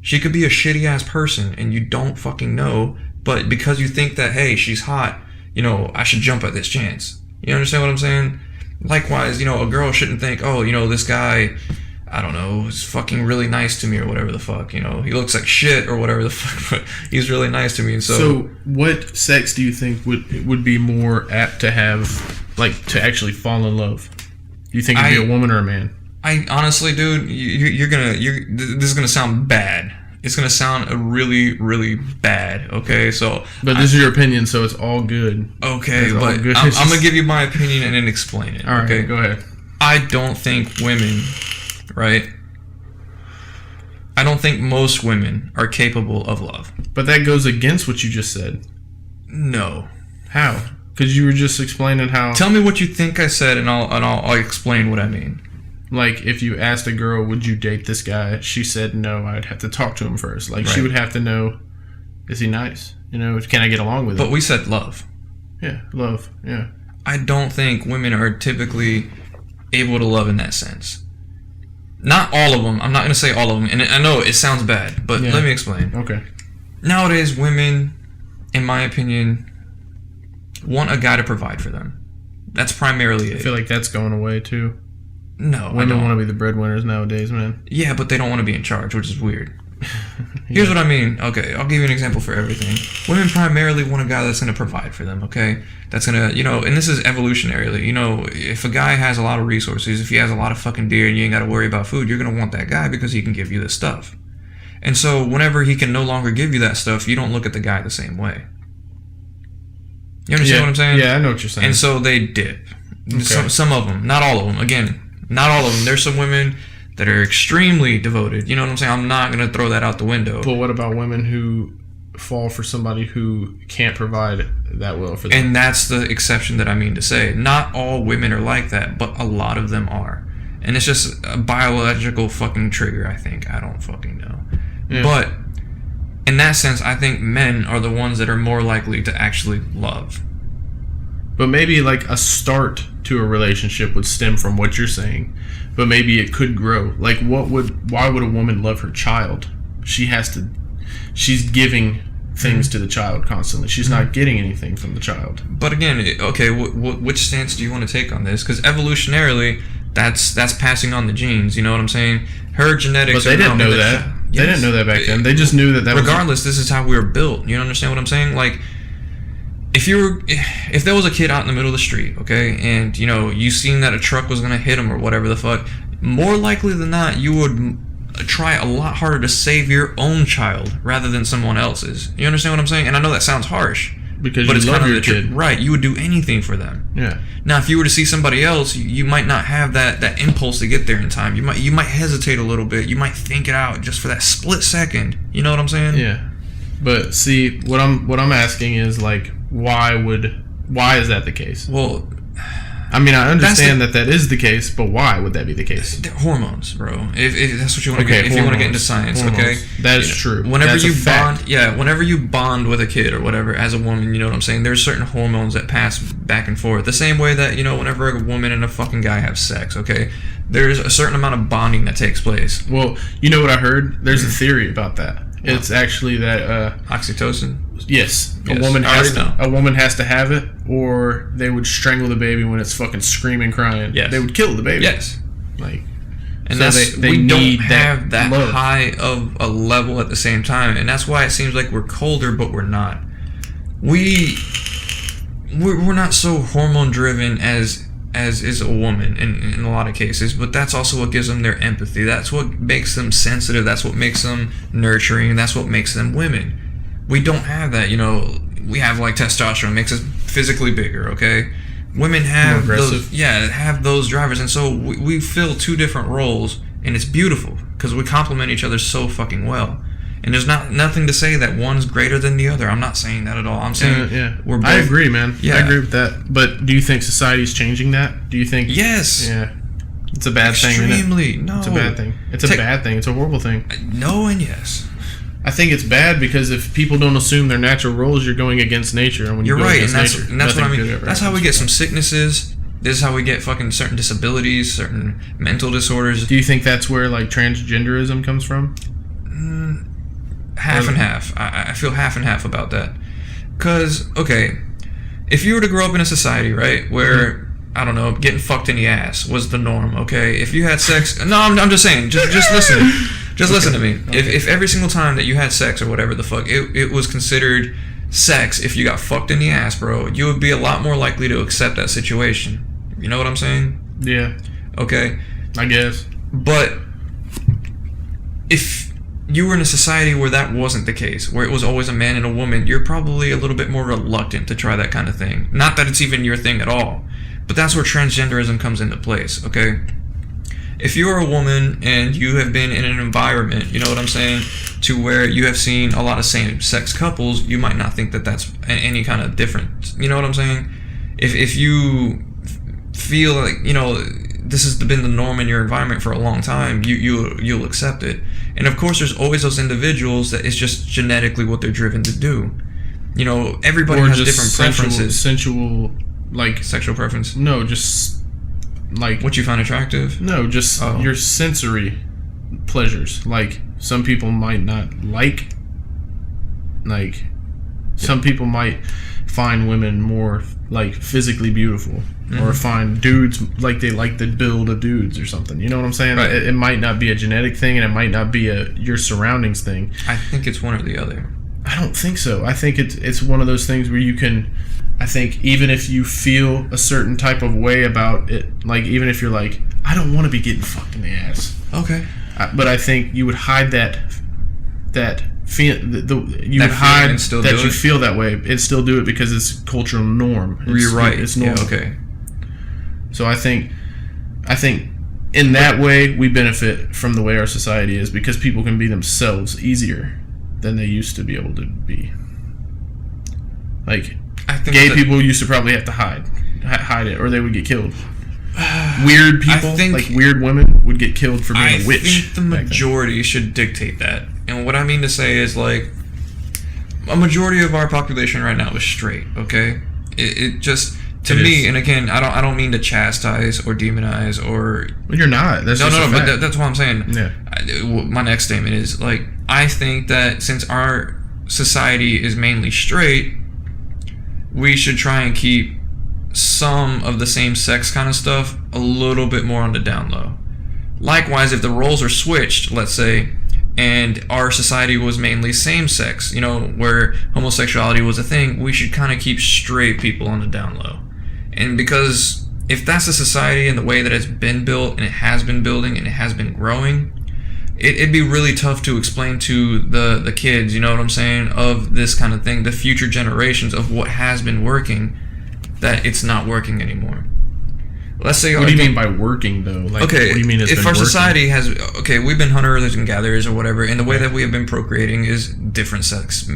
She could be a shitty ass person and you don't fucking know, but because you think that, hey, she's hot, I should jump at this chance. You understand what I'm saying? Likewise, a girl shouldn't think, oh, this guy, I don't know, is fucking really nice to me or whatever the fuck, he looks like shit or whatever the fuck, but he's really nice to me. And so what sex do you think would be more apt to have, like, to actually fall in love? Do you think it'd be a woman or a man? I honestly, dude, this is gonna sound bad. It's gonna sound really, really bad. Okay, so. But this is your opinion, so it's all good. Okay, but I'm gonna give you my opinion and then explain it. All right, okay, go ahead. I don't think women, right? I don't think most women are capable of love. But that goes against what you just said. No. How? Because you were just explaining how. Tell me what you think I said, and I'll explain what I mean. Like, if you asked a girl, would you date this guy? She said no. I'd have to talk to him first. Like, right. She would have to know, is he nice? Can I get along with him? But we said love. Yeah, love. Yeah. I don't think women are typically able to love in that sense. Not all of them. I'm not going to say all of them. And I know it sounds bad, but let me explain. Okay. Nowadays, women, in my opinion, want a guy to provide for them. That's primarily it. I feel like that's going away, too. No, women want to be the breadwinners nowadays, man. Yeah, but they don't want to be in charge, which is weird. Here's what I mean. Okay, I'll give you an example for everything. Women primarily want a guy that's going to provide for them, okay? That's going to, and this is evolutionarily, if a guy has a lot of resources, if he has a lot of fucking deer and you ain't got to worry about food, you're going to want that guy because he can give you this stuff. And so whenever he can no longer give you that stuff, you don't look at the guy the same way. You understand what I'm saying? Yeah, I know what you're saying. And so they dip. Okay. Some of them, not all of them. Again, not all of them. There's some women that are extremely devoted. You know what I'm saying? I'm not going to throw that out the window. But what about women who fall for somebody who can't provide that well for them? And that's the exception that I mean to say. Not all women are like that, but a lot of them are. And it's just a biological fucking trigger, I think. I don't fucking know. Yeah. But in that sense, I think men are the ones that are more likely to actually love. But maybe like a start to a relationship would stem from what you're saying, but maybe it could grow. Like why would a woman love her child? She's giving things to the child constantly. She's not getting anything from the child. But again, okay, which stance do you want to take on this? Because evolutionarily, that's passing on the genes. You know what I'm saying? Her genetics. But they didn't know that. Yes. They didn't know that back then. They just knew that. Regardless, this is how we were built. You understand what I'm saying? Like, if there was a kid out in the middle of the street, okay, and you seen that a truck was gonna hit him or whatever the fuck, more likely than not, you would try a lot harder to save your own child rather than someone else's. You understand what I'm saying? And I know that sounds harsh, but you love your kid, right? You would do anything for them. Yeah. Now, if you were to see somebody else, you might not have that impulse to get there in time. You might hesitate a little bit. You might think it out just for that split second. You know what I'm saying? Yeah. But see, what I'm asking is like, why is that the case? Well, I mean, I understand that is the case, but why would that be the case? Hormones, bro. If that's what you want to get, if you want to get into science, hormones. Okay, that is true. Whenever you bond with a kid or whatever as a woman, you know what I'm saying. There's certain hormones that pass back and forth. The same way that whenever a woman and a fucking guy have sex, okay, there's a certain amount of bonding that takes place. Well, you know what I heard? There's a theory about that. It's actually that oxytocin. Yes, a woman has to have it, or they would strangle the baby when it's fucking screaming, crying. Yes. They would kill the baby. Yes, and so we don't have that high of a level at the same time, and that's why it seems like we're colder, but we're not. We're not so hormone driven as is a woman in a lot of cases, but that's also what gives them their empathy. That's what makes them sensitive. That's what makes them nurturing. That's what makes them women. We don't have that. We have like testosterone makes us physically bigger. Okay, women have have those drivers, and so we fill two different roles, and it's beautiful because we complement each other so fucking well. And there's nothing to say that one's greater than the other. I'm not saying that at all. I'm saying we're both. I agree, man. Yeah. I agree with that. But do you think society's changing that? Do you think? Yes. Yeah. It's a bad thing. Extremely. No. It's a bad thing. It's a bad thing. It's a horrible thing. No and yes. I think it's bad because if people don't assume their natural roles, you're going against nature. And when you're go right, against nature, and that's what I mean. That's how we get some sicknesses. This is how we get fucking certain disabilities, certain mental disorders. Do you think that's where like transgenderism comes from? Half and half. I feel half and half about that. Because, okay, if you were to grow up in a society, right, where, I don't know, getting fucked in the ass was the norm, okay? If you had sex... No, I'm just saying. Just listen. Just listen to me. Okay. If every single time that you had sex or whatever the fuck, it was considered sex if you got fucked in the ass, bro, you would be a lot more likely to accept that situation. You know what I'm saying? Yeah. Okay? I guess. But if you were in a society where that wasn't the case, where it was always a man and a woman, you're probably a little bit more reluctant to try that kind of thing. Not that it's even your thing at all, but that's where transgenderism comes into place, okay? If you're a woman and you have been in an environment, you know what I'm saying, to where you have seen a lot of same-sex couples, you might not think that that's any kind of different. You know what I'm saying? If you feel like, this has been the norm in your environment for a long time, you'll accept it. And of course, there's always those individuals that it's just genetically what they're driven to do. Everybody has different preferences. Sensual, like sexual preference. No, just like what you find attractive. No, just your sensory pleasures. Like some people might not like some people might find women more like physically beautiful. Or find dudes like they like the build of dudes or something. You know what I'm saying? Right. It might not be a genetic thing, and it might not be your surroundings thing. I think it's one or the other. I don't think so. I think it's one of those things where you can. I think even if you feel a certain type of way about it, like even if you're like, I don't want to be getting fucked in the ass. Okay. But I think you would hide that feel you would hide that you feel that way and still do it because it's cultural norm. You're right. It's normal. Yeah, okay. So I think in that way we benefit from the way our society is because people can be themselves easier than they used to be able to be. Like gay people used to probably have to hide it or they would get killed. Weird people, like weird women, would get killed for being a witch. I think the majority should dictate that. And what I mean to say is like a majority of our population right now is straight, okay? It just To me, and again, I don't mean to chastise or demonize or. Well, you're not. That's just a fact. But that's what I'm saying. Yeah. My next statement is like, I think that since our society is mainly straight, we should try and keep some of the same sex kind of stuff a little bit more on the down low. Likewise, if the roles are switched, let's say, and our society was mainly same sex, where homosexuality was a thing, we should kind of keep straight people on the down low. And because if that's the society and the way that it's been built, and it has been building and it has been growing, it'd be really tough to explain to the kids, you know what I'm saying, of this kind of thing, the future generations of what has been working, that it's not working anymore. Let's say. What do you mean by working, though? Like, okay, what do you mean if our society has, we've been hunters and gatherers or whatever, and the way that we have been procreating is different sex.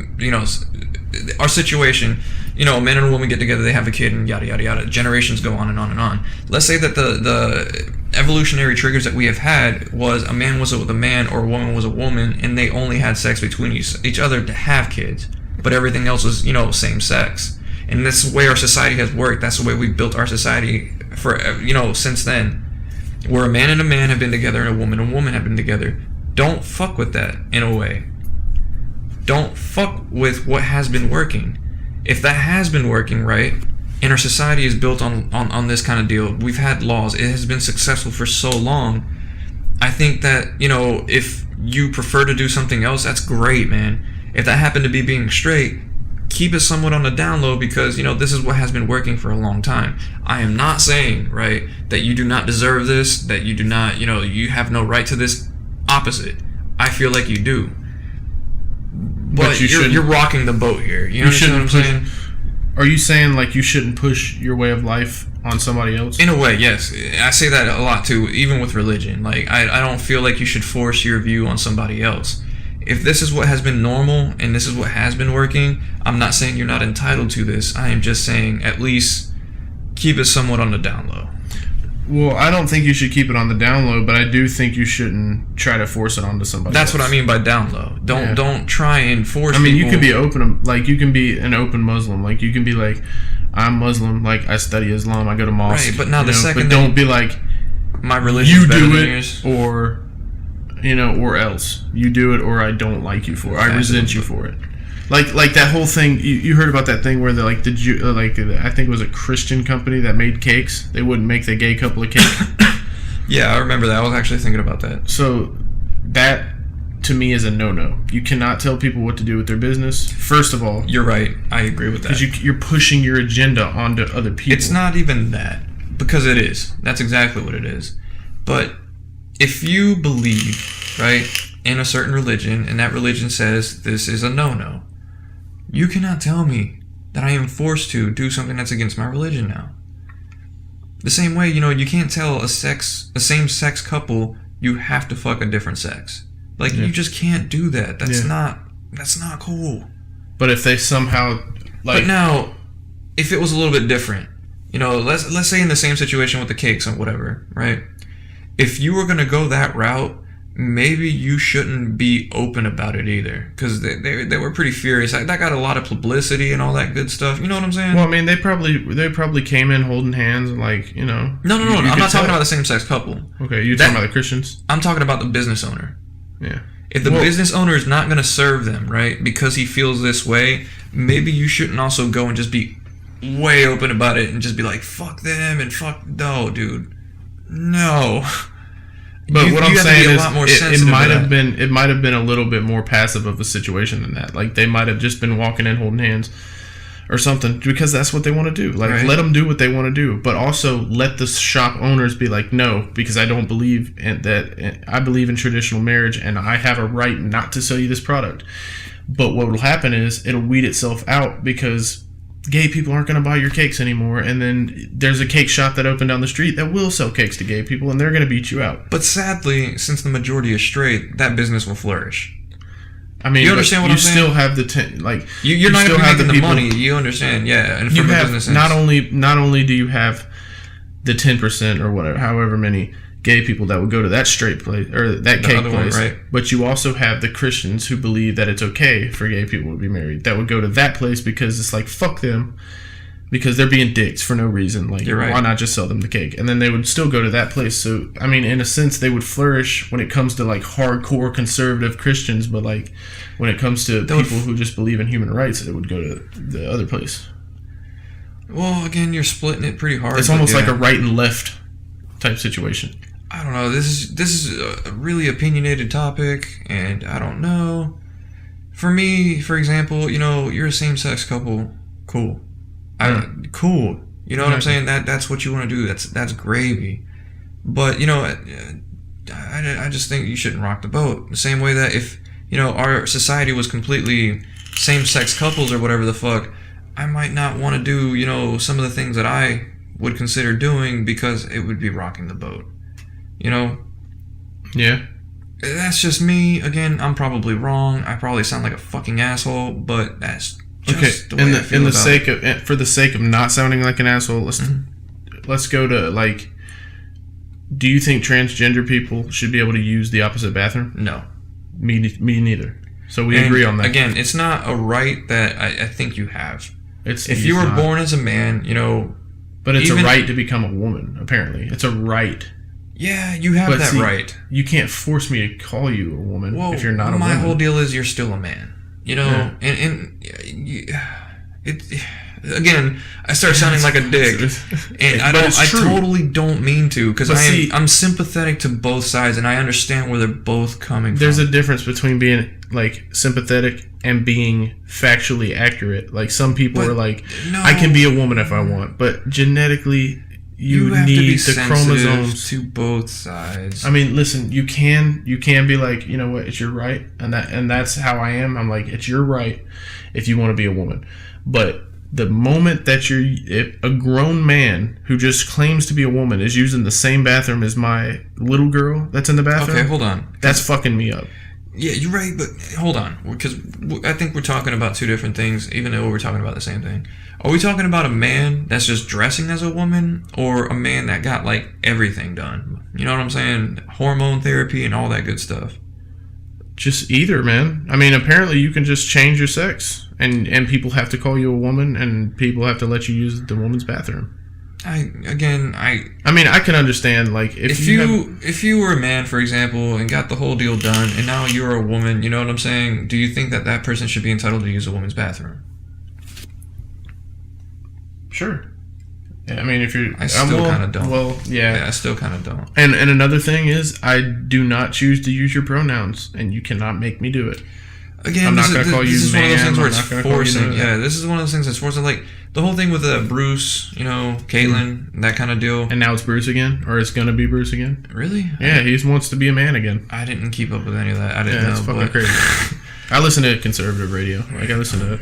Our situation, a man and a woman get together, they have a kid, and yada yada yada. Generations go on and on and on. Let's say that the evolutionary triggers that we have had was a man was with a man or a woman was a woman, and they only had sex between each other to have kids, but everything else was same sex. And that's the way our society has worked. That's the way we built our society for, since then. Where a man have been together and a woman have been together. Don't fuck with that, in a way. Don't fuck with what has been working. If that has been working, right, and our society is built on this kind of deal, we've had laws, it has been successful for so long, I think that, if you prefer to do something else, that's great, man. If that happened to be being straight, keep it somewhat on the down low, because this is what has been working for a long time. I am not saying, right, that you do not deserve this, that you do not, you have no right to this. Opposite. I feel like you do. But you're rocking the boat here. You understand what I'm saying? Are you saying like you shouldn't push your way of life on somebody else? In a way, yes. I say that a lot too, even with religion. Like I don't feel like you should force your view on somebody else. If this is what has been normal and this is what has been working, I'm not saying you're not entitled to this. I am just saying at least keep it somewhat on the down low. Well, I don't think you should keep it on the down low, but I do think you shouldn't try to force it onto somebody That's else. What I mean by down low. Don't try and force people. You can be open, like you can be an open Muslim. Like you can be like, I'm Muslim, like I study Islam, I go to mosque. Right, but now the second but don't be like, my religion is better than yours. Or or else. You do it or I don't like you for it. I resent you for it. Like that whole thing, you heard about that thing where I think it was a Christian company that made cakes. They wouldn't make the gay couple a cake. Yeah, I remember that. I was actually thinking about that. So that, to me, is a no-no. You cannot tell people what to do with their business. First of all. You're right. I agree with that. Because you're pushing your agenda onto other people. It's not even that. Because it is. That's exactly what it is. But if you believe, right, in a certain religion, and that religion says this is a no-no, you cannot tell me that I am forced to do something that's against my religion now. The same way, you can't tell a same-sex couple you have to fuck a different sex. Like, you just can't do that. That's not cool. But if they somehow, like... But now, if it was a little bit different, let's say in the same situation with the cakes and whatever, right? If you were going to go that route, maybe you shouldn't be open about it either, because they were pretty furious. That got a lot of publicity and all that good stuff. You know what I'm saying? Well, I mean, they probably came in holding hands, like, No. I'm not talking about the same-sex couple. Okay, you're talking about the Christians? I'm talking about the business owner. Yeah. If the business owner is not going to serve them, right, because he feels this way, maybe you shouldn't also go and just be way open about it and just be like, fuck them and fuck... No, dude. No. But what I'm saying is, it might have been a little bit more passive of a situation than that. Like they might have just been walking in holding hands or something, because that's what they want to do. Like let them do what they want to do, but also let the shop owners be like, no, because I don't believe in that. I believe in traditional marriage, and I have a right not to sell you this product. But what will happen is it'll weed itself out, because gay people aren't going to buy your cakes anymore, and then there's a cake shop that opened down the street that will sell cakes to gay people, and they're going to beat you out. But sadly, since the majority is straight, that business will flourish. I mean, you understand what I'm saying? You still have the you're not going to be making the money. You understand? Yeah, and from a business sense, not only do you have the 10% or whatever, however many gay people that would go to that straight place or that cake place, right? But you also have the Christians who believe that it's okay for gay people to be married that would go to that place because it's like, fuck them, because they're being dicks for no reason. Like, You're right. Why not just sell them the cake? And then they would still go to that place. So, I mean, in a sense, they would flourish when it comes to like hardcore conservative Christians, but like when it comes to people who just believe in human rights, they would go to the other place. Well, again, you're splitting it pretty hard. It's almost like a right and left type situation. I don't know. This is a really opinionated topic, and I don't know. For me, for example, you're a same-sex couple. Cool. Cool. You know what I'm saying? That's what you want to do. That's gravy. But I just think you shouldn't rock the boat. The same way that if our society was completely same-sex couples or whatever the fuck, I might not want to do some of the things that I would consider doing because it would be rocking the boat. Yeah. That's just me. Again, I'm probably wrong. I probably sound like a fucking asshole, but that's just the way I feel about it. For the sake of not sounding like an asshole, let's go to like. Do you think transgender people should be able to use the opposite bathroom? No. Me neither. So we agree on that. Again, it's not a right that I think you have. If you were not. born as a man, But it's a right to become a woman, apparently. It's a right. Yeah, you have that right. You can't force me to call you a woman if you're not a woman. My whole deal is you're still a man. Again, I start sounding like a dick, and I totally don't mean to, because I'm sympathetic to both sides, and I understand where they're both coming from. There's a difference between being like sympathetic and being factually accurate. Like some people are like, I can be a woman if I want, but genetically you have need to be the chromosomes to both sides. I mean, listen, you can be like, you know what, it's your right, and that's how I am. I'm like, it's your right if you want to be a woman, but the moment that a grown man who just claims to be a woman is using the same bathroom as my little girl that's in the bathroom. Okay, hold on. That's fucking me up. Yeah, you're right, but hold on, because I think we're talking about two different things, even though we're talking about the same thing. Are we talking about a man that's just dressing as a woman, or a man that got like everything done? You know what I'm saying? Hormone therapy and all that good stuff. Just either, man. I mean, apparently you can just change your sex, and people have to call you a woman, and people have to let you use the woman's bathroom. I mean, I can understand, like, if you were a man, for example, and got the whole deal done, and now you're a woman, you know what I'm saying? Do you think that person should be entitled to use a woman's bathroom? Sure. Yeah, I mean, if you're... I still kind of don't. Well, yeah. Yeah, I still kind of don't. And another thing is, I do not choose to use your pronouns, and you cannot make me do it. Again, I'm not going to call you man. This is one of those things where it's forcing. Yeah, this is one of those things that's forcing. Like, the whole thing with Bruce, Caitlyn, that kind of deal. And now it's Bruce again? Or it's going to be Bruce again? Really? Yeah, he wants to be a man again. I didn't keep up with any of that. I didn't know. It's fucking crazy. I listen to conservative radio. Like, I listen to,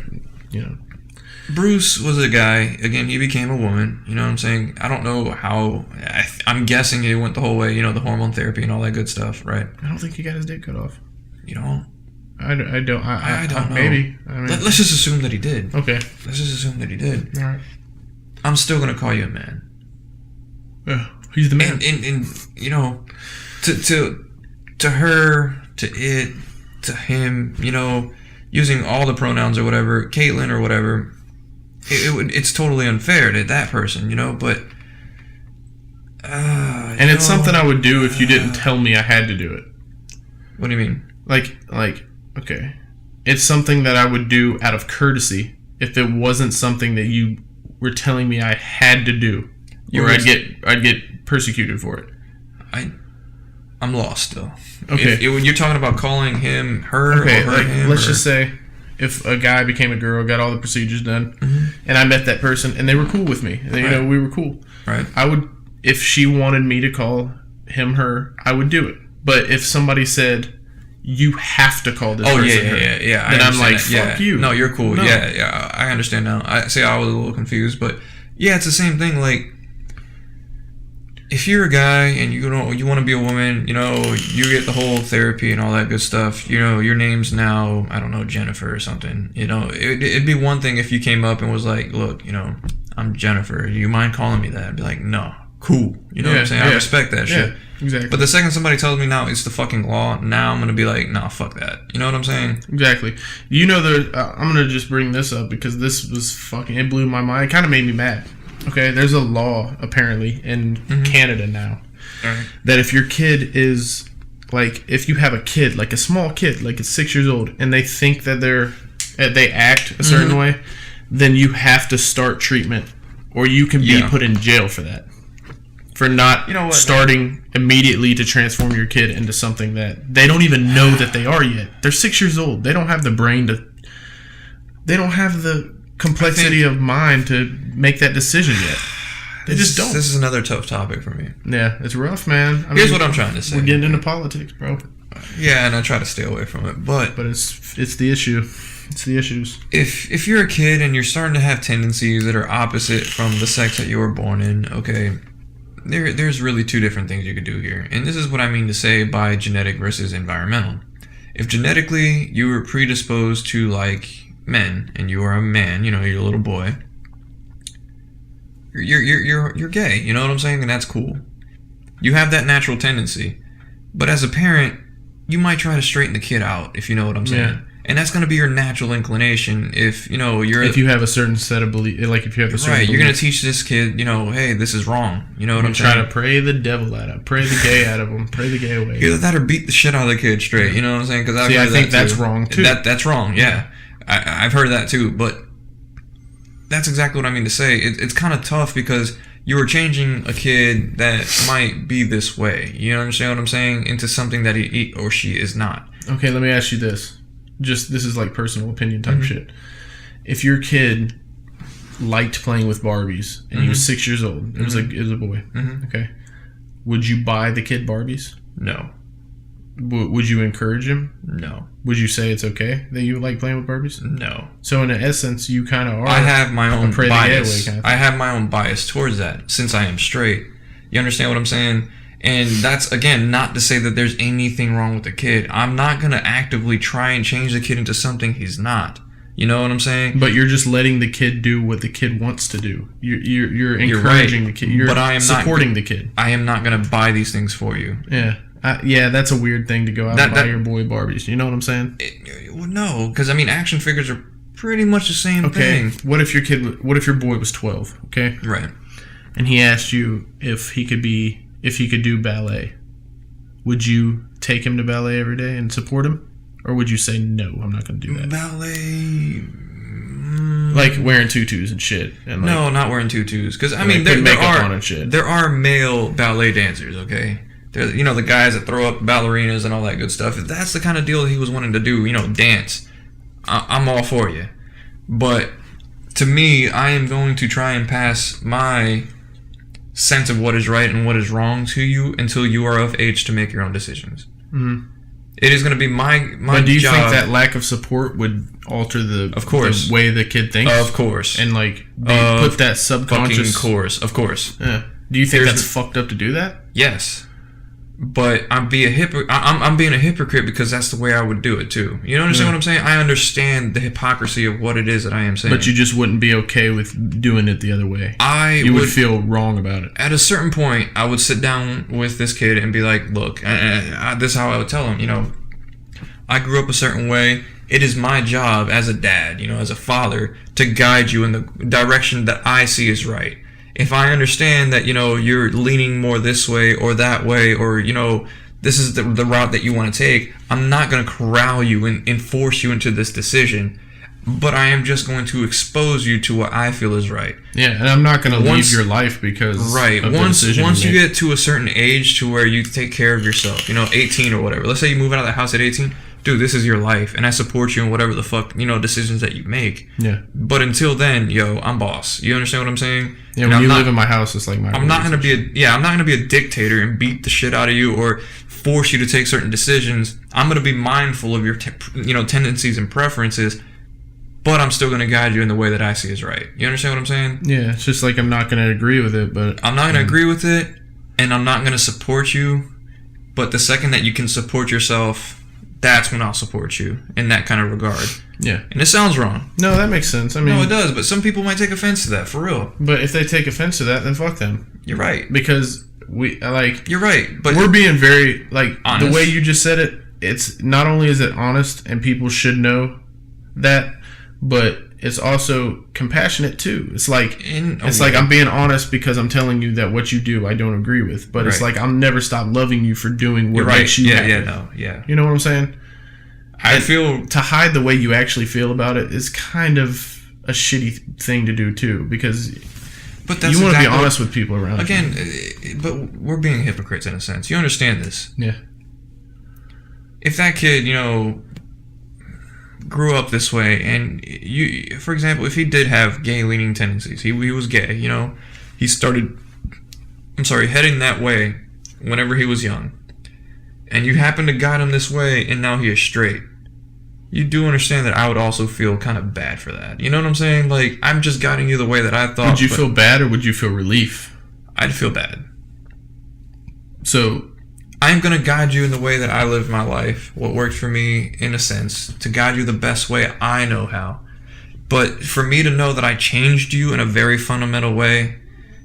Bruce was a guy, again, he became a woman, you know what I'm saying? I don't know how, I'm guessing he went the whole way, the hormone therapy and all that good stuff, right? I don't think he got his dick cut off. You don't? I don't. I don't know. Maybe. I mean, let's just assume that he did. Okay. Let's just assume that he did. All right. I'm still going to call you a man. Yeah, he's the man. And to her, to it, to him, using all the pronouns or whatever, Caitlyn or whatever, it's totally unfair to that person, but and it's something I would do if you didn't tell me I had to do it. What do you mean? Like okay, it's something that I would do out of courtesy if it wasn't something that you were telling me I had to do, or I'd get persecuted for it. I'm lost still. Okay, you're talking about calling him her, or her him. Let's just say, if a guy became a girl, got all the procedures done, and I met that person, and they were cool with me, and we were cool. Right. I would, if she wanted me to call him her, I would do it. But if somebody said, you have to call this person her, then I'm like, fuck you. No, you're cool. No. Yeah, I understand now. I was a little confused, but yeah, it's the same thing. Like, if you're a guy and you want to be a woman, you get the whole therapy and all that good stuff. Your name's now, I don't know, Jennifer or something. It'd be one thing if you came up and was like, look, I'm Jennifer. Do you mind calling me that? I'd be like, no, cool. You know what I'm saying? I respect that shit. Yeah, exactly. But the second somebody tells me now it's the fucking law, now I'm gonna be like, nah, fuck that. You know what I'm saying? Exactly. You know, I'm gonna just bring this up because this was fucking. It blew my mind. It kind of made me mad. Okay, there's a law apparently in Canada now that if your kid is like, if you have a kid, like a small kid, like it's 6 years old, and they think that they act a certain way, then you have to start treatment, or you can be put in jail for that. For not starting immediately to transform your kid into something that they don't even know that they are yet. They're 6 years old. They don't have the brain to... They don't have the complexity of mind to make that decision yet. They just don't. This is another tough topic for me. Yeah, it's rough, man. Here's what I'm trying to say. We're getting into politics, bro. Yeah, and I try to stay away from it, but it's the issue. It's the issues. If you're a kid and you're starting to have tendencies that are opposite from the sex that you were born in, okay... There's really two different things you could do here. And this is what I mean to say by genetic versus environmental. If genetically you were predisposed to like men and you are a man, you're a little boy, you're gay, you know what I'm saying? And that's cool. You have that natural tendency. But as a parent, you might try to straighten the kid out, if you know what I'm saying. Yeah. And that's going to be your natural inclination if, if you have a certain set of beliefs, like if you have a certain you're going to teach this kid, hey, this is wrong. You know what I'm saying? Try to pray the devil out of him, pray the gay out of him, pray the gay away. Either that or beat the shit out of the kid straight, you know what I'm saying? Because I think that's wrong too. That's wrong, yeah. I've heard that too, but that's exactly what I mean to say. It's kind of tough because you are changing a kid that might be this way, you understand what I'm saying, into something that he or she is not. Okay, let me ask you this. This is like personal opinion type shit. If your kid liked playing with Barbies and he was 6 years old, it was a boy. Okay, would you buy the kid Barbies? No. Would you encourage him? No. Would you say it's okay that you like playing with Barbies? No. So in essence, you kind of are. I have my own bias. I have my own bias towards that since I am straight. You understand what I'm saying? And that's, again, not to say that there's anything wrong with the kid. I'm not going to actively try and change the kid into something he's not. You know what I'm saying? But you're just letting the kid do what the kid wants to do. You're encouraging the kid. You're supporting the kid. I am not going to buy these things for you. Yeah. That's a weird thing to go out and buy your boy Barbies. You know what I'm saying? No, because, action figures are pretty much the same thing. What if your boy was 12, okay? Right. And he asked you if he could do ballet, would you take him to ballet every day and support him? Or would you say, no, I'm not going to do that? Ballet... Like wearing tutus and shit. And no, not wearing tutus. Because, there are male ballet dancers, okay? They're, the guys that throw up ballerinas and all that good stuff. If that's the kind of deal that he was wanting to do, dance, I'm all for you. But to me, I am going to try and pass my sense of what is right and what is wrong to you until you are of age to make your own decisions. Mm-hmm. It is going to be my job. But do you think that lack of support would alter the way the kid thinks? Of course. And put that subconscious... Of course. Yeah. Do you think that's fucked up to do that? Yes. But I'm being a hypocrite because that's the way I would do it too. You understand what I'm saying? I understand the hypocrisy of what it is that I am saying. But you just wouldn't be okay with doing it the other way. You would feel wrong about it. At a certain point, I would sit down with this kid and be like, look, this is how I would tell him, I grew up a certain way. It is my job as a dad, as a father, to guide you in the direction that I see is right. If I understand that, you're leaning more this way or that way, or, this is the route that you want to take, I'm not going to corral you and force you into this decision, but I am just going to expose you to what I feel is right. Yeah, and I'm not going to leave your life because of the decision once you get to a certain age to where you take care of yourself, 18 or whatever. Let's say you move out of the house at 18. Dude, this is your life, and I support you in whatever the fuck, decisions that you make. Yeah. But until then, I'm boss. You understand what I'm saying? Yeah, when you live in my house, it's like my I'm not going to be a dictator and beat the shit out of you or force you to take certain decisions. I'm going to be mindful of your, tendencies and preferences, but I'm still going to guide you in the way that I see is right. You understand what I'm saying? Yeah, it's just like I'm not going to agree with it, but... I'm not going to agree with it, and I'm not going to support you, but the second that you can support yourself... that's when I'll support you in that kind of regard. Yeah. And it sounds wrong. No, that makes sense. I mean, No, it does, but some people might take offense to that, for real. But if they take offense to that, then fuck them. You're right. Because you're right, but we're being very, like, honest. the way you just said it, it's not only is it honest and people should know that, but it's also compassionate too. It's like I'm being honest because I'm telling you that what you do I don't agree with, but it's like I'll never stop loving you for doing what makes you happy. You know what I'm saying? I feel to hide the way you actually feel about it is kind of a shitty thing to do too, because you want to be honest with people around you. Again, but we're being hypocrites in a sense. You understand this? Yeah. If that kid, grew up this way, and for example, if he did have gay-leaning tendencies, he was gay, he started, heading that way whenever he was young, and you happen to guide him this way, and now he is straight, you do understand that I would also feel kind of bad for that. You know what I'm saying? Like, I'm just guiding you the way that I thought. Would you feel bad or would you feel relief? I'd feel bad. So I'm going to guide you in the way that I live my life, what worked for me, in a sense, to guide you the best way I know how. But for me to know that I changed you in a very fundamental way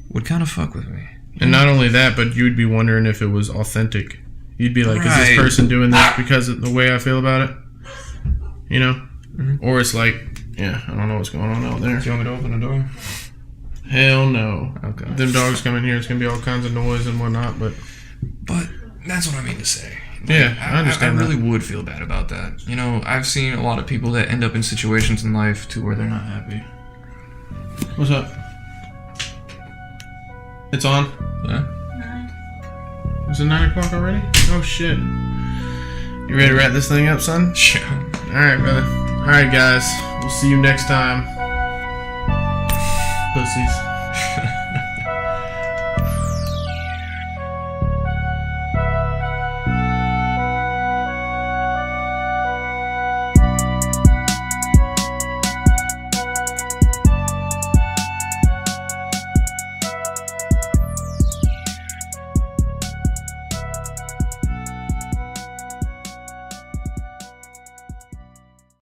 would kind of fuck with me. And not only that, but you'd be wondering if it was authentic. You'd be like, is this person doing this because of the way I feel about it? Or it's like, I don't know what's going on out there. Do you want me to open the door? Hell no. Okay. Them dogs come in here, it's going to be all kinds of noise and whatnot, but that's what I mean to say. I understand I really would feel bad about that. I've seen a lot of people that end up in situations in life to where they're not happy. What's up? It's on? Yeah. 9. Is it 9 o'clock already? Oh shit. You ready to wrap this thing up, son? Sure. Alright, brother. Alright, guys. We'll see you next time. Pussies.